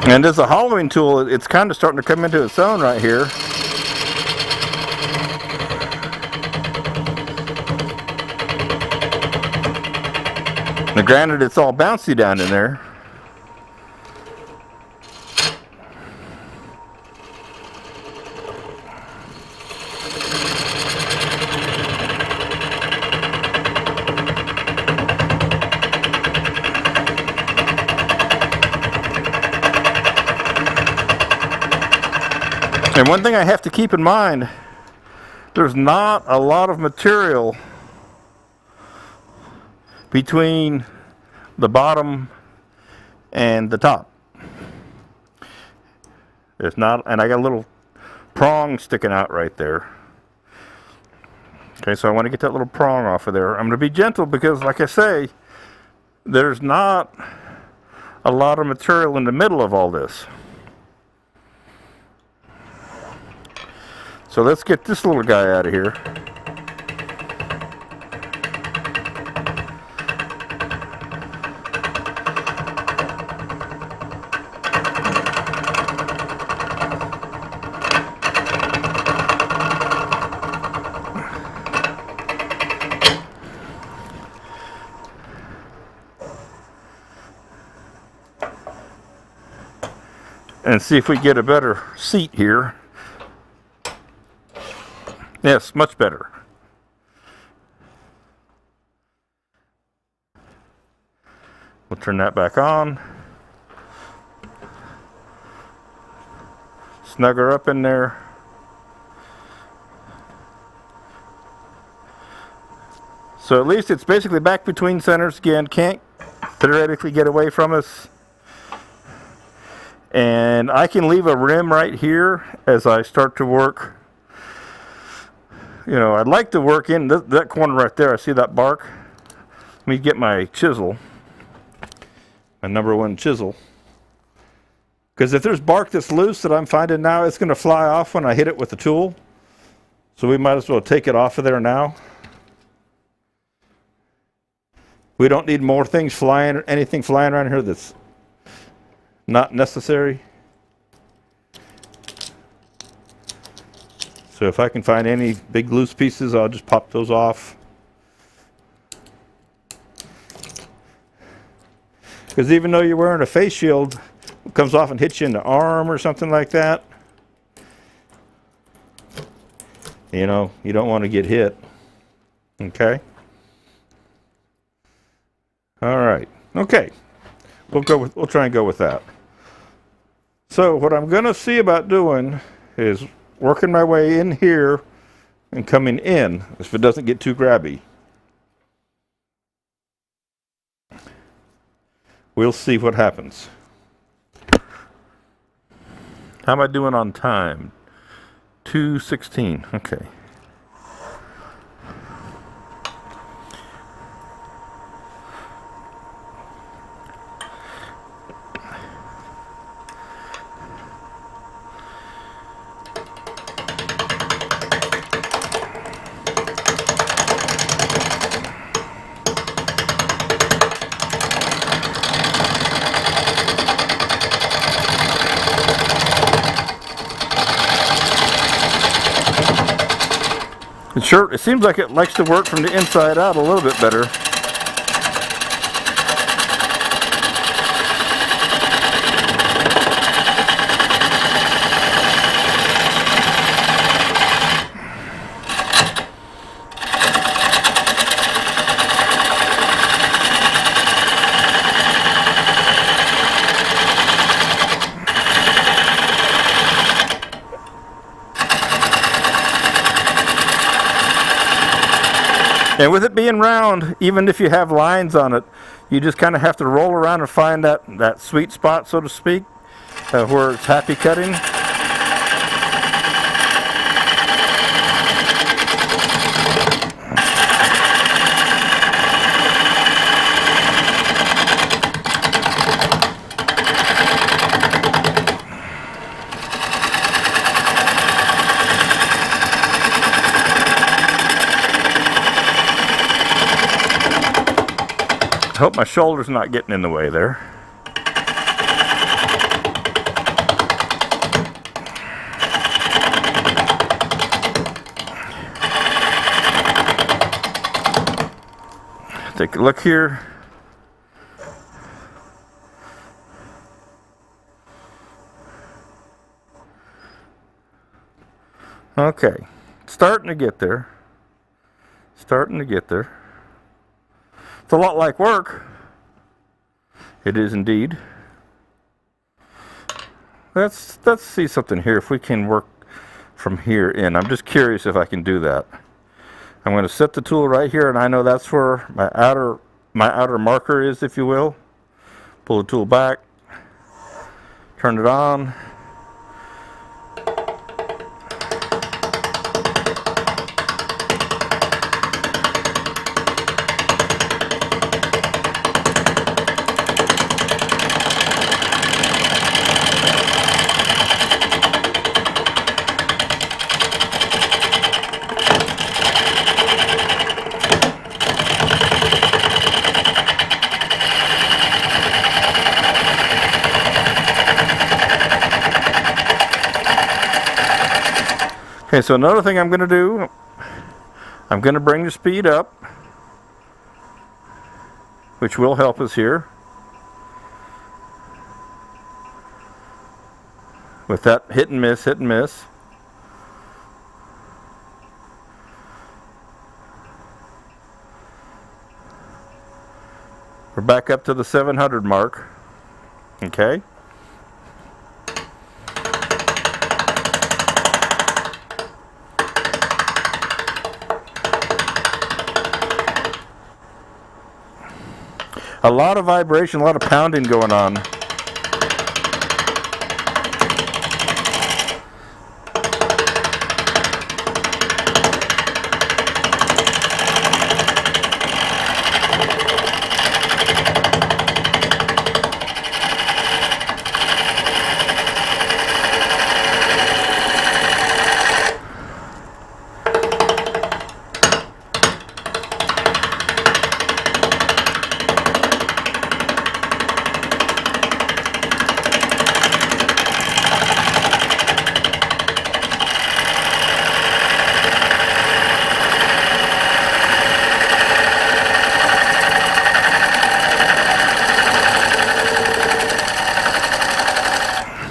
And as a hollowing tool, it's kind of starting to come into its own right here. Now granted, it's all bouncy down in there. And one thing I have to keep in mind, there's not a lot of material between the bottom and the top. There's not, and I got a little prong sticking out right there. Okay, so I want to get that little prong off of there. I'm going to be gentle because, like I say, there's not a lot of material in the middle of all this. So let's get this little guy out of here. And see if we get a better seat here. Yes, much better. We'll turn that back on. Snug her up in there. So at least it's basically back between centers again. Can't theoretically get away from us. And I can leave a rim right here as I start to work. You know, I'd like to work in that corner right there. I see that bark. Let me get my chisel, my #1 chisel. Because if there's bark that's loose that I'm finding now, it's going to fly off when I hit it with the tool. So we might as well take it off of there now. We don't need more things flying, or anything flying around here that's not necessary. So if I can find any big loose pieces, I'll just pop those off. Because even though you're wearing a face shield, it comes off and hits you in the arm or something like that. You know, you don't want to get hit. Okay? All right. Okay. We'll try and go with that. So what I'm going to see about doing is working my way in here and coming in if it doesn't get too grabby. We'll see what happens. How am I doing on time? 2:16. Okay. Sure, it seems like it likes to work from the inside out a little bit better. And with it being round, even if you have lines on it, you just kind of have to roll around and find that sweet spot, so to speak, where it's happy cutting. I hope my shoulder's not getting in the way there. Take a look here. Okay, starting to get there. Starting to get there. It's a lot like work. It is indeed. Let's see something here, if we can work from here in. I'm just curious if I can do that. I'm going to set the tool right here, and I know that's where my outer marker is, if you will. Pull the tool back, turn it on. Okay, so another thing I'm going to do, I'm going to bring the speed up, which will help us here. With that hit and miss, hit and miss. We're back up to the 700 mark. Okay. A lot of vibration, a lot of pounding going on.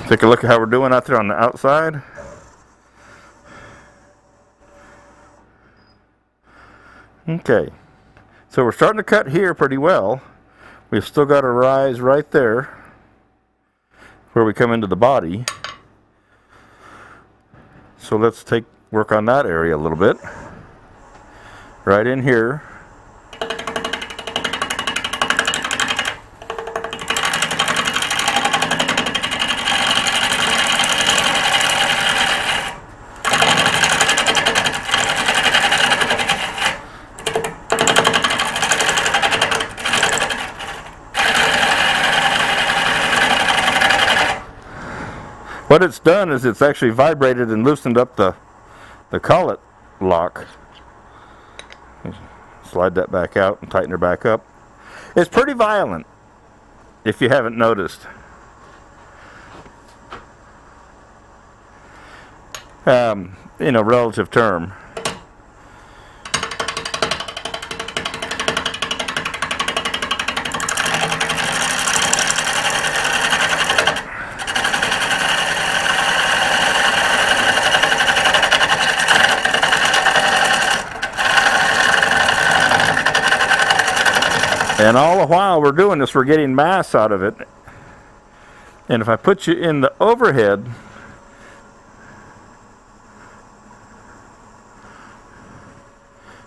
Take a look at how we're doing out there on the outside. Okay, so we're starting to cut here pretty well. We've still got a rise right there where we come into the body. So let's work on that area a little bit. Right in here. What it's done is it's actually vibrated and loosened up the collet lock. Slide that back out and tighten her back up. It's pretty violent, if you haven't noticed. In a relative term. And all the while we're doing this, we're getting mass out of it. And if I put you in the overhead,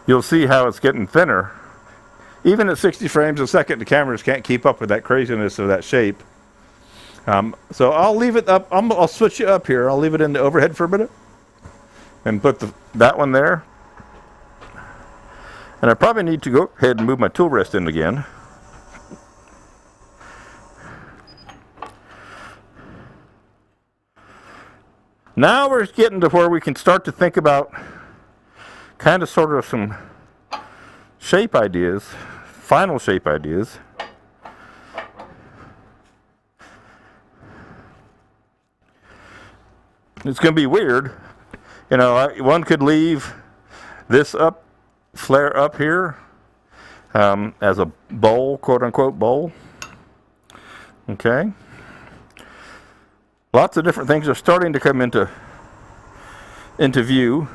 you'll see how it's getting thinner. Even at 60 frames a second, the cameras can't keep up with that craziness of that shape. So I'll leave it up. I'll switch you up here. I'll leave it in the overhead for a minute. And put that one there. And I probably need to go ahead and move my tool rest in again. Now we're getting to where we can start to think about kind of sort of some shape ideas, final shape ideas. It's going to be weird. You know, one could leave this flare up here as a bowl, quote unquote bowl. Okay. Lots of different things are starting to come into into view.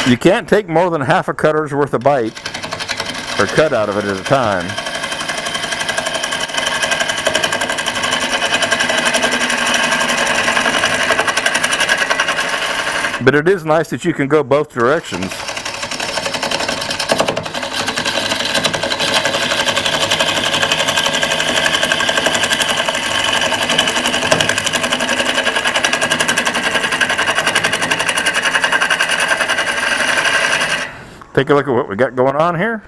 You can't take more than half a cutter's worth of bite or cut out of it at a time. But it is nice that you can go both directions. Take a look at what we got going on here.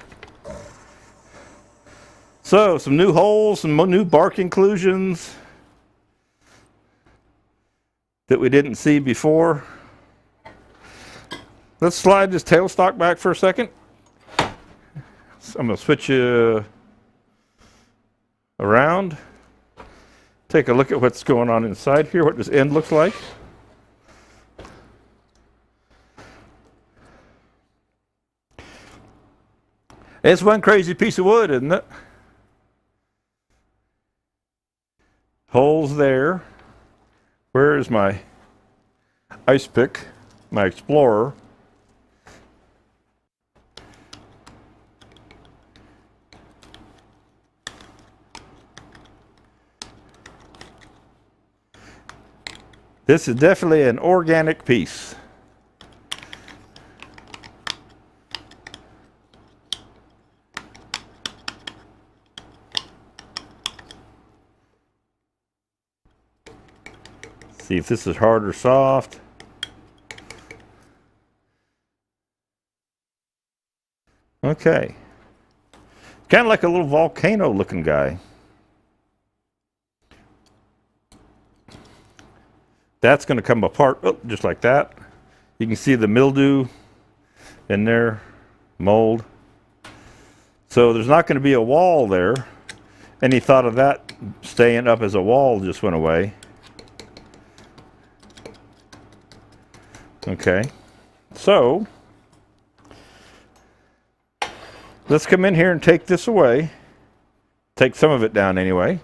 So, some new holes, some new bark inclusions that we didn't see before. Let's slide this tailstock back for a second. So I'm going to switch you around. Take a look at what's going on inside here, what this end looks like. It's one crazy piece of wood, isn't it? Holes there. Where is my ice pick, my Explorer? This is definitely an organic piece. See if this is hard or soft. Okay. Kind of like a little volcano looking guy. That's going to come apart just like that. You can see the mildew in there, mold. So there's not going to be a wall there. Any thought of that staying up as a wall just went away. Okay, so let's come in here and take this away. Take some of it down anyway,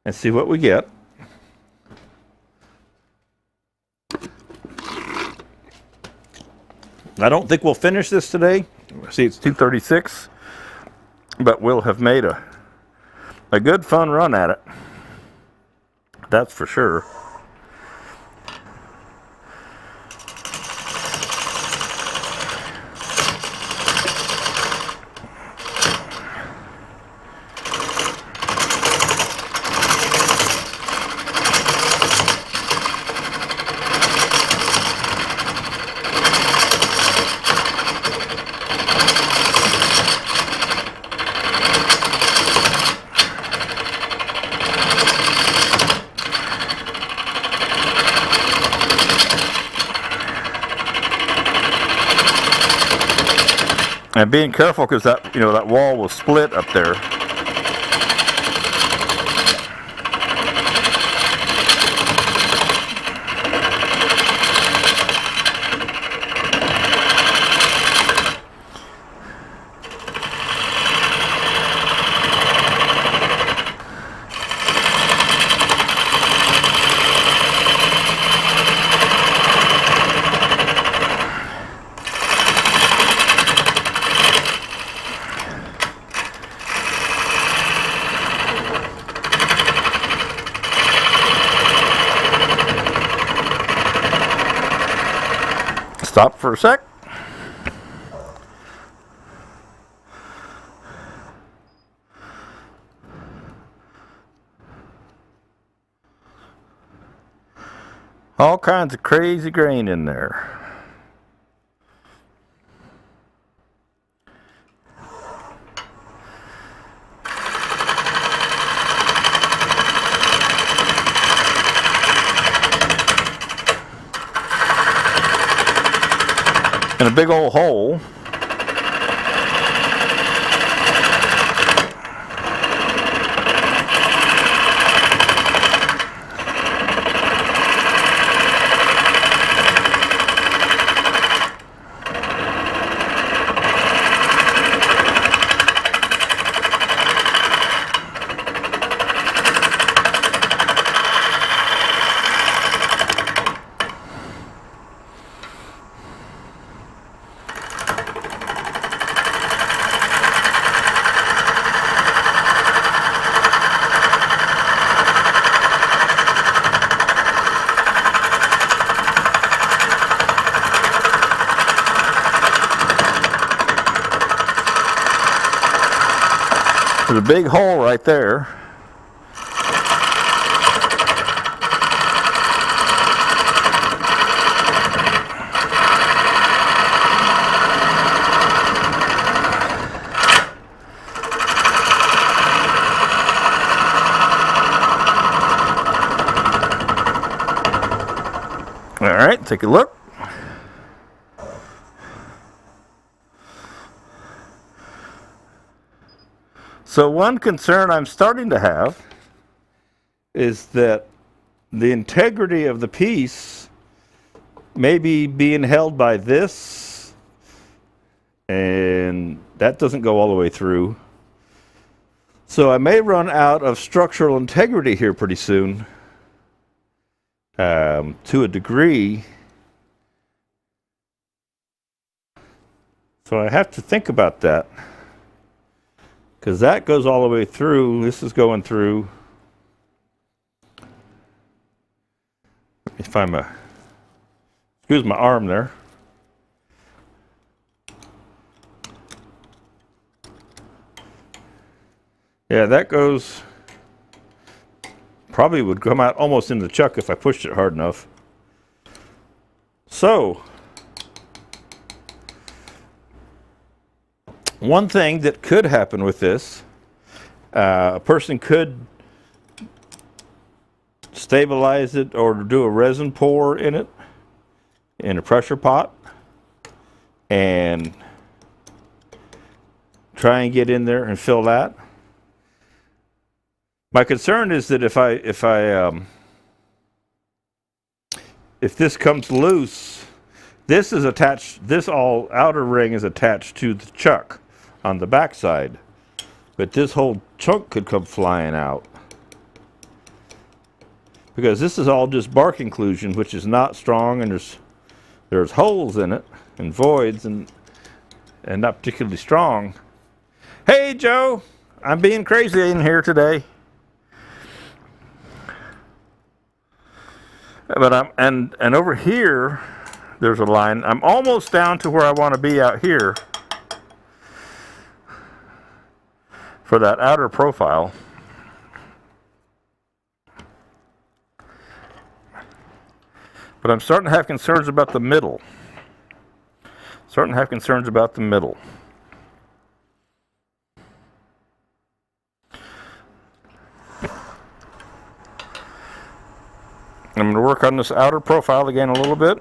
and see what we get. I don't think we'll finish this today. See, it's 2:36, but we'll have made a good fun run at it. That's for sure. And being careful because that wall will split up there. Stop for a sec. All kinds of crazy grain in there. And a big old hole. There's a big hole right there. All right, take a look. So one concern I'm starting to have is that the integrity of the piece may be being held by this, and that doesn't go all the way through. So I may run out of structural integrity here pretty soon, to a degree. So I have to think about that. Because that goes all the way through. This is going through. Let me find my, excuse my arm there. Yeah, that goes, probably would come out almost in the chuck if I pushed it hard enough. So, one thing that could happen with this, a person could stabilize it or do a resin pour in it in a pressure pot and try and get in there and fill that. My concern is that if this comes loose, this is attached, this all outer ring is attached to the chuck on the back side, but this whole chunk could come flying out because this is all just bark inclusion, which is not strong, and there's holes in it and voids and not particularly strong. Hey Joe, I'm being crazy in here today, but and over here there's a line. I'm almost down to where I want to be out here for that outer profile. But I'm starting to have concerns about the middle. I'm going to work on this outer profile again a little bit.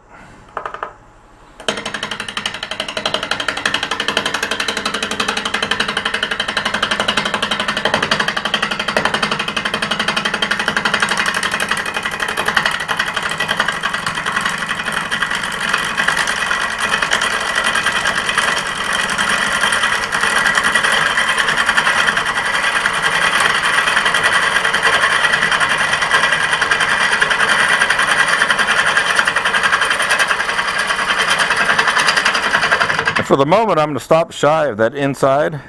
For the moment, I'm going to stop shy of that inside.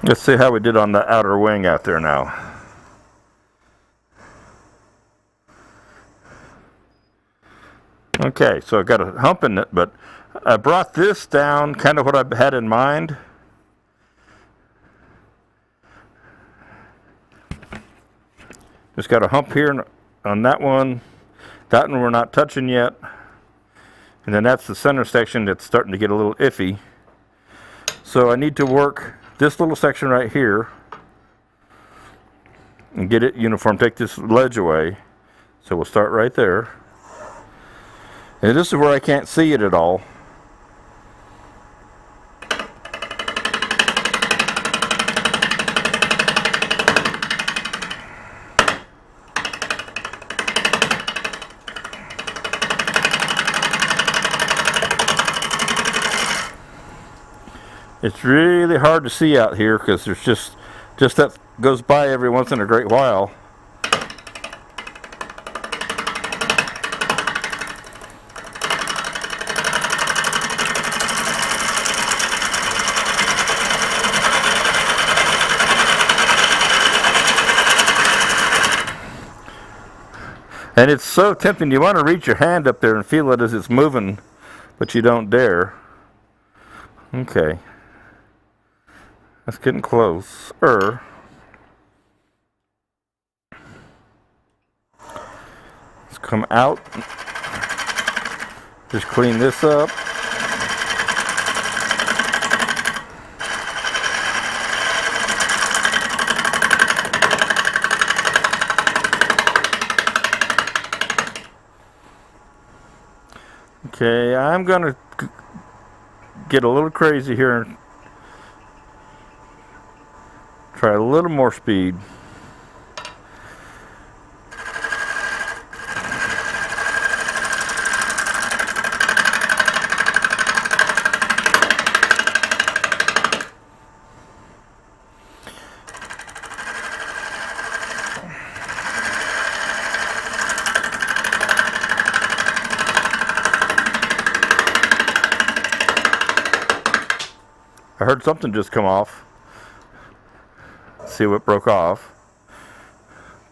Let's see how we did on the outer wing out there now. Okay, so I got a hump in it, but I brought this down kind of what I had in mind. Just got a hump here on that one. That one we're not touching yet. And then that's the center section that's starting to get a little iffy. So I need to work this little section right here and get it uniform. Take this ledge away. So we'll start right there. And this is where I can't see it at all. It's really hard to see out here because there's just that goes by every once in a great while. And it's so tempting. You want to reach your hand up there and feel it as it's moving, but you don't dare. Okay. That's getting close. Let's come out. Just clean this up. Okay, I'm going to get a little crazy here and try a little more speed. I heard something just come off. Let's see what broke off.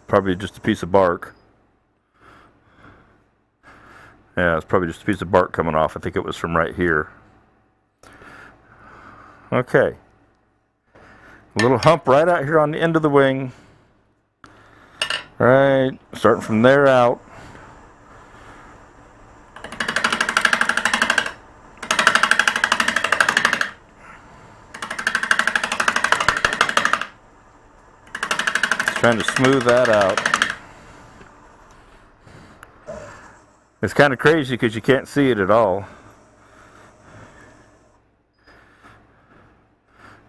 Probably just a piece of bark. Yeah, it's probably just a piece of bark coming off. I think it was from right here. Okay. A little hump right out here on the end of the wing. Right, starting from there out. Trying to smooth that out. It's kind of crazy because you can't see it at all.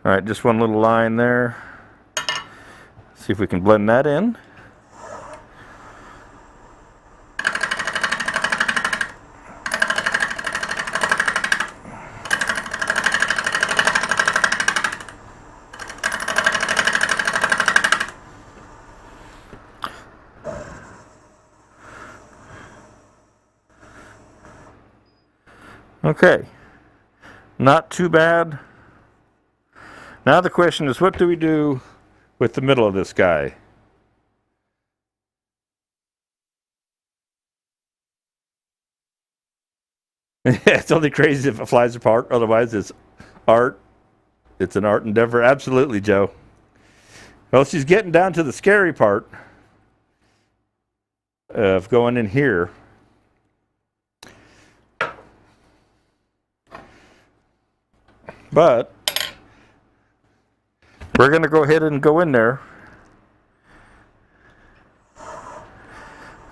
Alright, just one little line there. See if we can blend that in. Okay, not too bad. Now the question is, what do we do with the middle of this guy? It's only crazy if it flies apart. Otherwise, it's art. It's an art endeavor. Absolutely, Joe. Well, she's getting down to the scary part of going in here. But we're going to go ahead and go in there.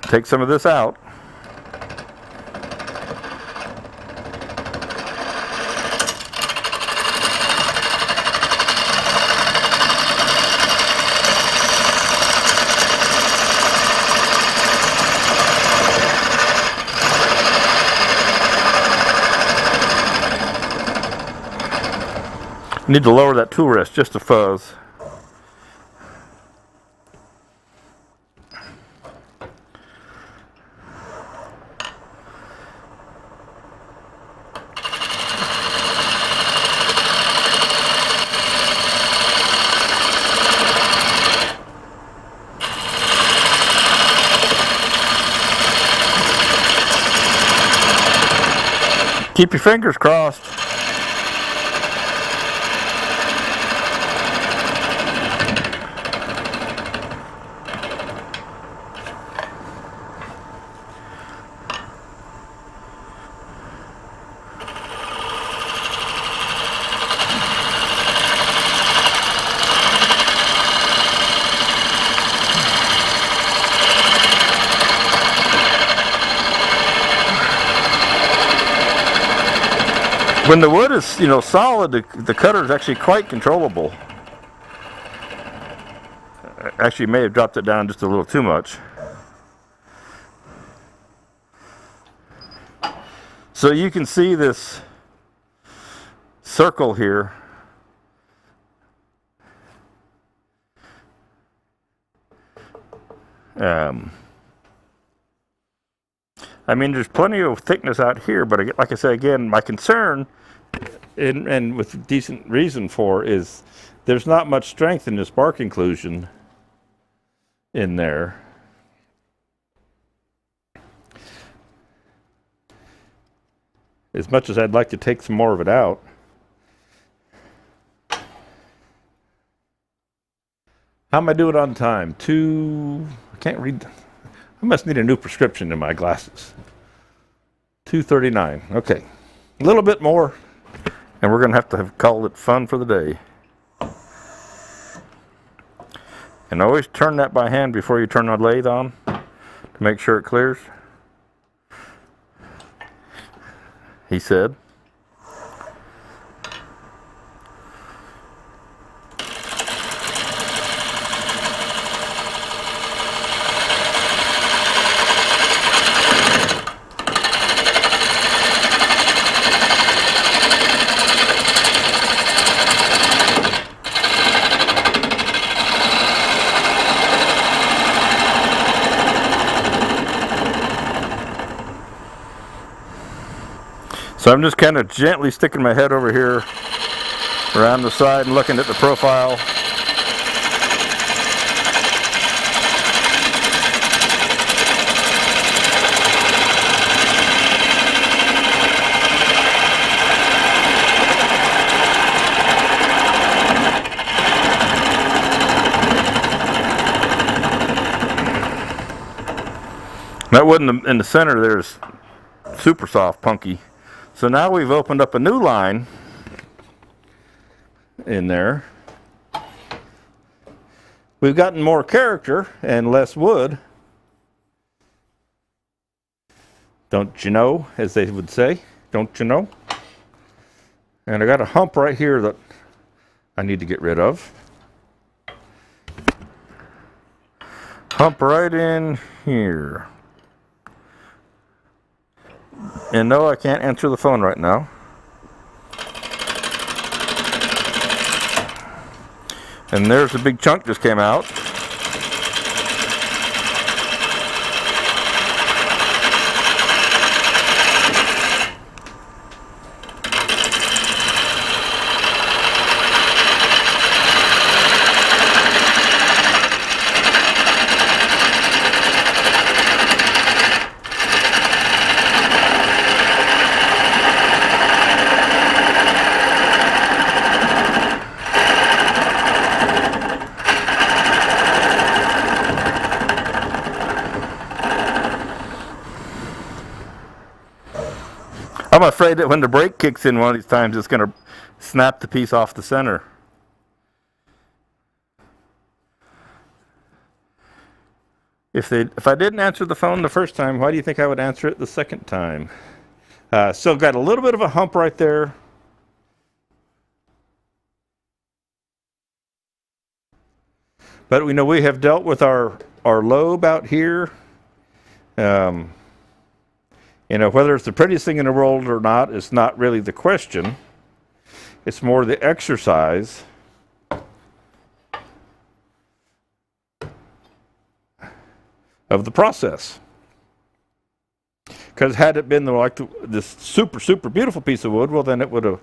Take some of this out. Need to lower that tool rest just a fuzz. Keep your fingers crossed. When the wood is, you know, solid, the cutter is actually quite controllable. Actually, may have dropped it down just a little too much. So you can see this circle here. I mean, there's plenty of thickness out here, but like I said, again, my concern, and with decent reason for, is there's not much strength in this bark inclusion in there. As much as I'd like to take some more of it out. How am I doing on time? I can't read. I must need a new prescription in my glasses. 2:39. Okay. A little bit more, and we're going to have called it fun for the day. And always turn that by hand before you turn the lathe on to make sure it clears. He said. So I'm just kind of gently sticking my head over here around the side and looking at the profile. That wood in the center there's super soft, punky. So now we've opened up a new line in there. We've gotten more character and less wood. Don't you know, as they would say, don't you know? And I got a hump right here that I need to get rid of. Hump right in here. And no, I can't answer the phone right now. And there's a big chunk just came out. I'm afraid that when the brake kicks in one of these times, it's going to snap the piece off the center. If I didn't answer the phone the first time, why do you think I would answer it the second time? Still got a little bit of a hump right there. But we know we have dealt with our lobe out here. You know, whether it's the prettiest thing in the world or not is not really the question. It's more the exercise of the process. Because had it been like this super, super beautiful piece of wood, well, then it would have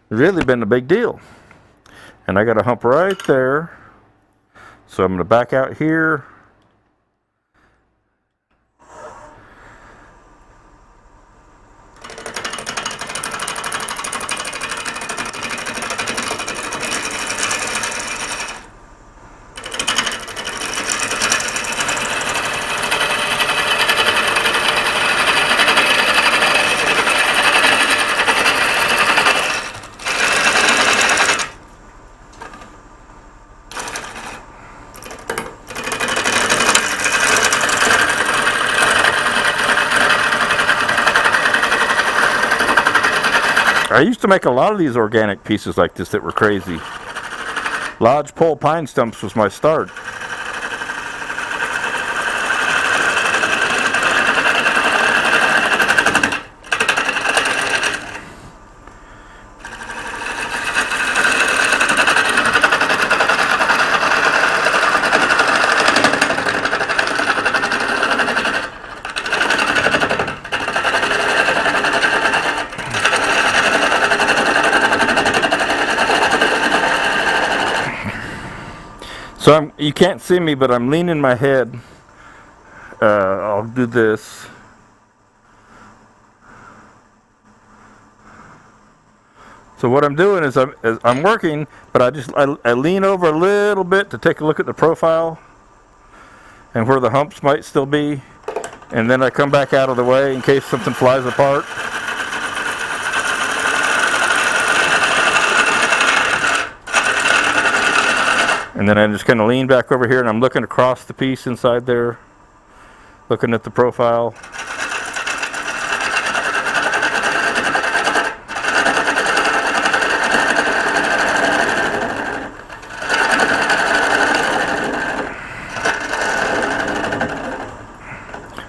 really been a big deal. And I got a hump right there. So I'm going to back out here. I used to make a lot of these organic pieces like this that were crazy. Lodgepole pine stumps was my start. So you can't see me, but I'm leaning my head. I'll do this. So what I'm doing is I'm working, but I lean over a little bit to take a look at the profile and where the humps might still be, and then I come back out of the way in case something flies apart. And then I'm just going to lean back over here and I'm looking across the piece inside there, looking at the profile.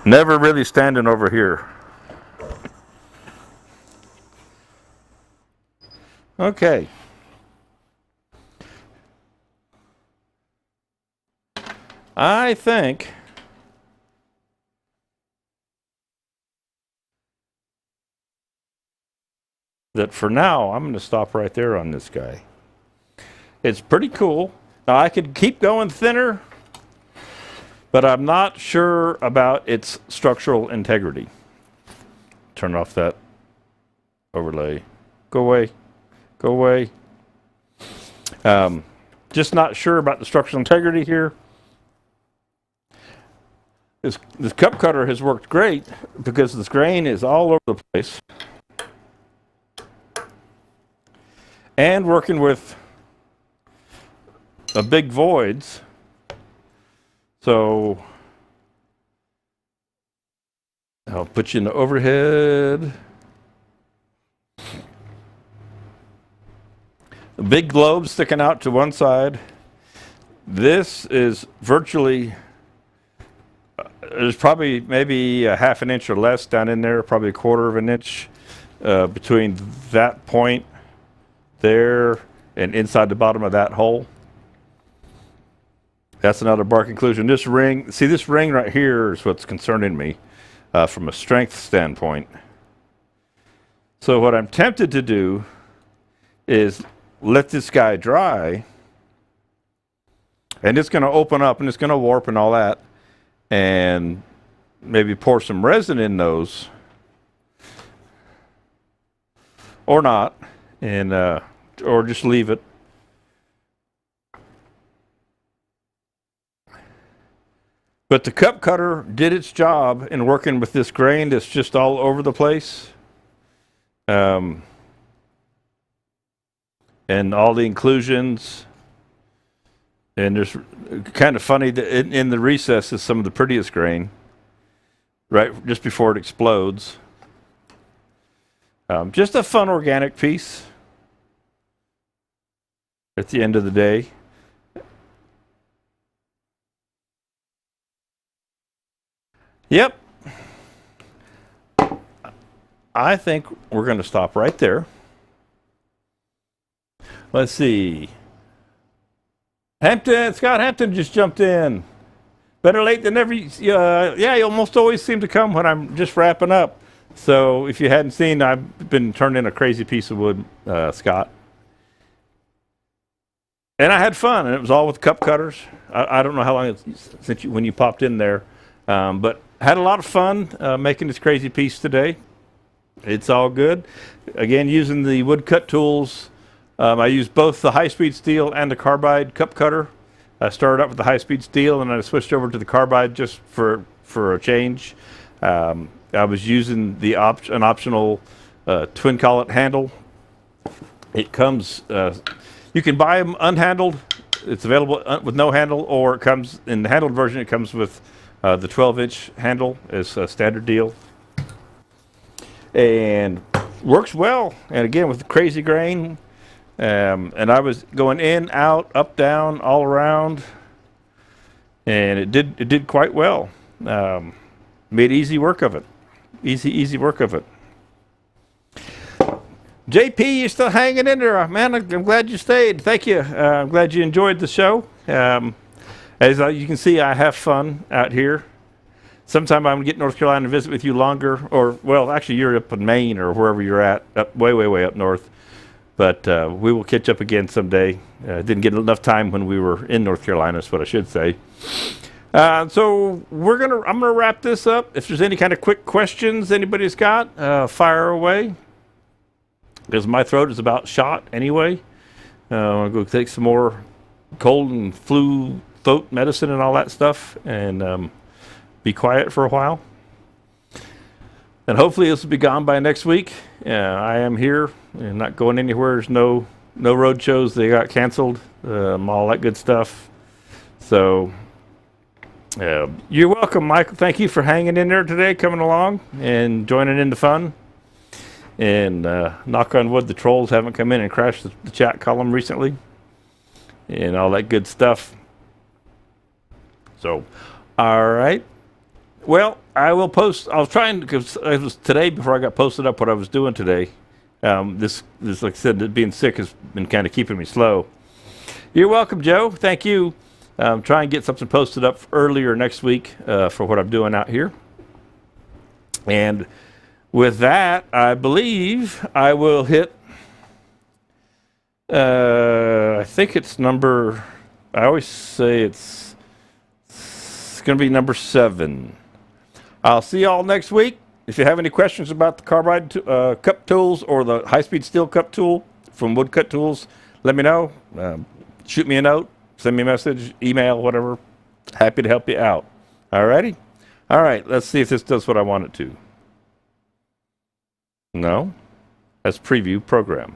Never really standing over here. Okay. I think that for now, I'm going to stop right there on this guy. It's pretty cool. Now, I could keep going thinner, but I'm not sure about its structural integrity. Turn off that overlay. Go away. Go away. Just not sure about the structural integrity here. This cup cutter has worked great because this grain is all over the place. And working with big voids. So I'll put you in the overhead. The big globe sticking out to one side. This is virtually... there's probably maybe a half an inch or less down in there, probably a quarter of an inch between that point there and inside the bottom of that hole. That's another bark inclusion. This ring, see this ring right here is what's concerning me from a strength standpoint. So what I'm tempted to do is let this guy dry, and it's going to open up and it's going to warp and all that, and maybe pour some resin in those, or not, and or just leave it. But the cup cutter did its job in working with this grain that's just all over the place, and all the inclusions. And there's kind of funny that in the recess is some of the prettiest grain, right just before it explodes. Just a fun organic piece at the end of the day. Yep. I think we're going to stop right there. Let's see. Scott Hampton just jumped in. Better late than never. Yeah, you almost always seem to come when I'm just wrapping up. So if you hadn't seen, I've been turning a crazy piece of wood, Scott. And I had fun, and it was all with cup cutters. I don't know how long it's since when you popped in there, but had a lot of fun making this crazy piece today. It's all good. Again, using the woodcut tools. I used both the high-speed steel and the carbide cup cutter. I started out with the high-speed steel, and I switched over to the carbide just for a change. I was using an optional twin collet handle. It comes. You can buy them unhandled. It's available with no handle, or it comes in the handled version. It comes with the 12-inch handle as a standard deal. And Works well. And again, with the crazy grain, and I was going in, out, up, down, all around, and it did quite well. Made easy work of it. Easy work of it. JP, you still hanging in there, man? I'm glad you stayed. Thank you. I'm glad you enjoyed the show. As you can see, I have fun out here. Sometime I'm going to get North Carolina to visit with you longer, or, well, actually, you're up in Maine or wherever you're at, up way up north. But we will catch up again someday. Didn't get enough time when we were in North Carolina, is what I should say. So I'm gonna wrap this up. If there's any kind of quick questions anybody's got, fire away. Because my throat is about shot anyway. I'm gonna go take some more cold and flu throat medicine and all that stuff, and be quiet for a while. And hopefully this will be gone by next week. I am here and not going anywhere. There's no road shows. They got canceled. All that good stuff. So you're welcome, Michael. Thank you for hanging in there today, coming along and joining in the fun. And knock on wood, the trolls haven't come in and crashed the chat column recently. And all that good stuff. So, all right. Well, I will post. I was trying, because it was today before I got posted up what I was doing today. This, like I said, being sick has been kind of keeping me slow. You're welcome, Joe. Thank you. Try and get something posted up earlier next week for what I'm doing out here. And with that, I believe I will hit. I think it's number. I always say it's going to be number 7. I'll see y'all next week. If you have any questions about the carbide cup tools or the high-speed steel cup tool from Woodcut Tools, let me know. Shoot me a note, send me a message, email, whatever. Happy to help you out. All righty? All right, let's see if this does what I want it to. No? That's preview program.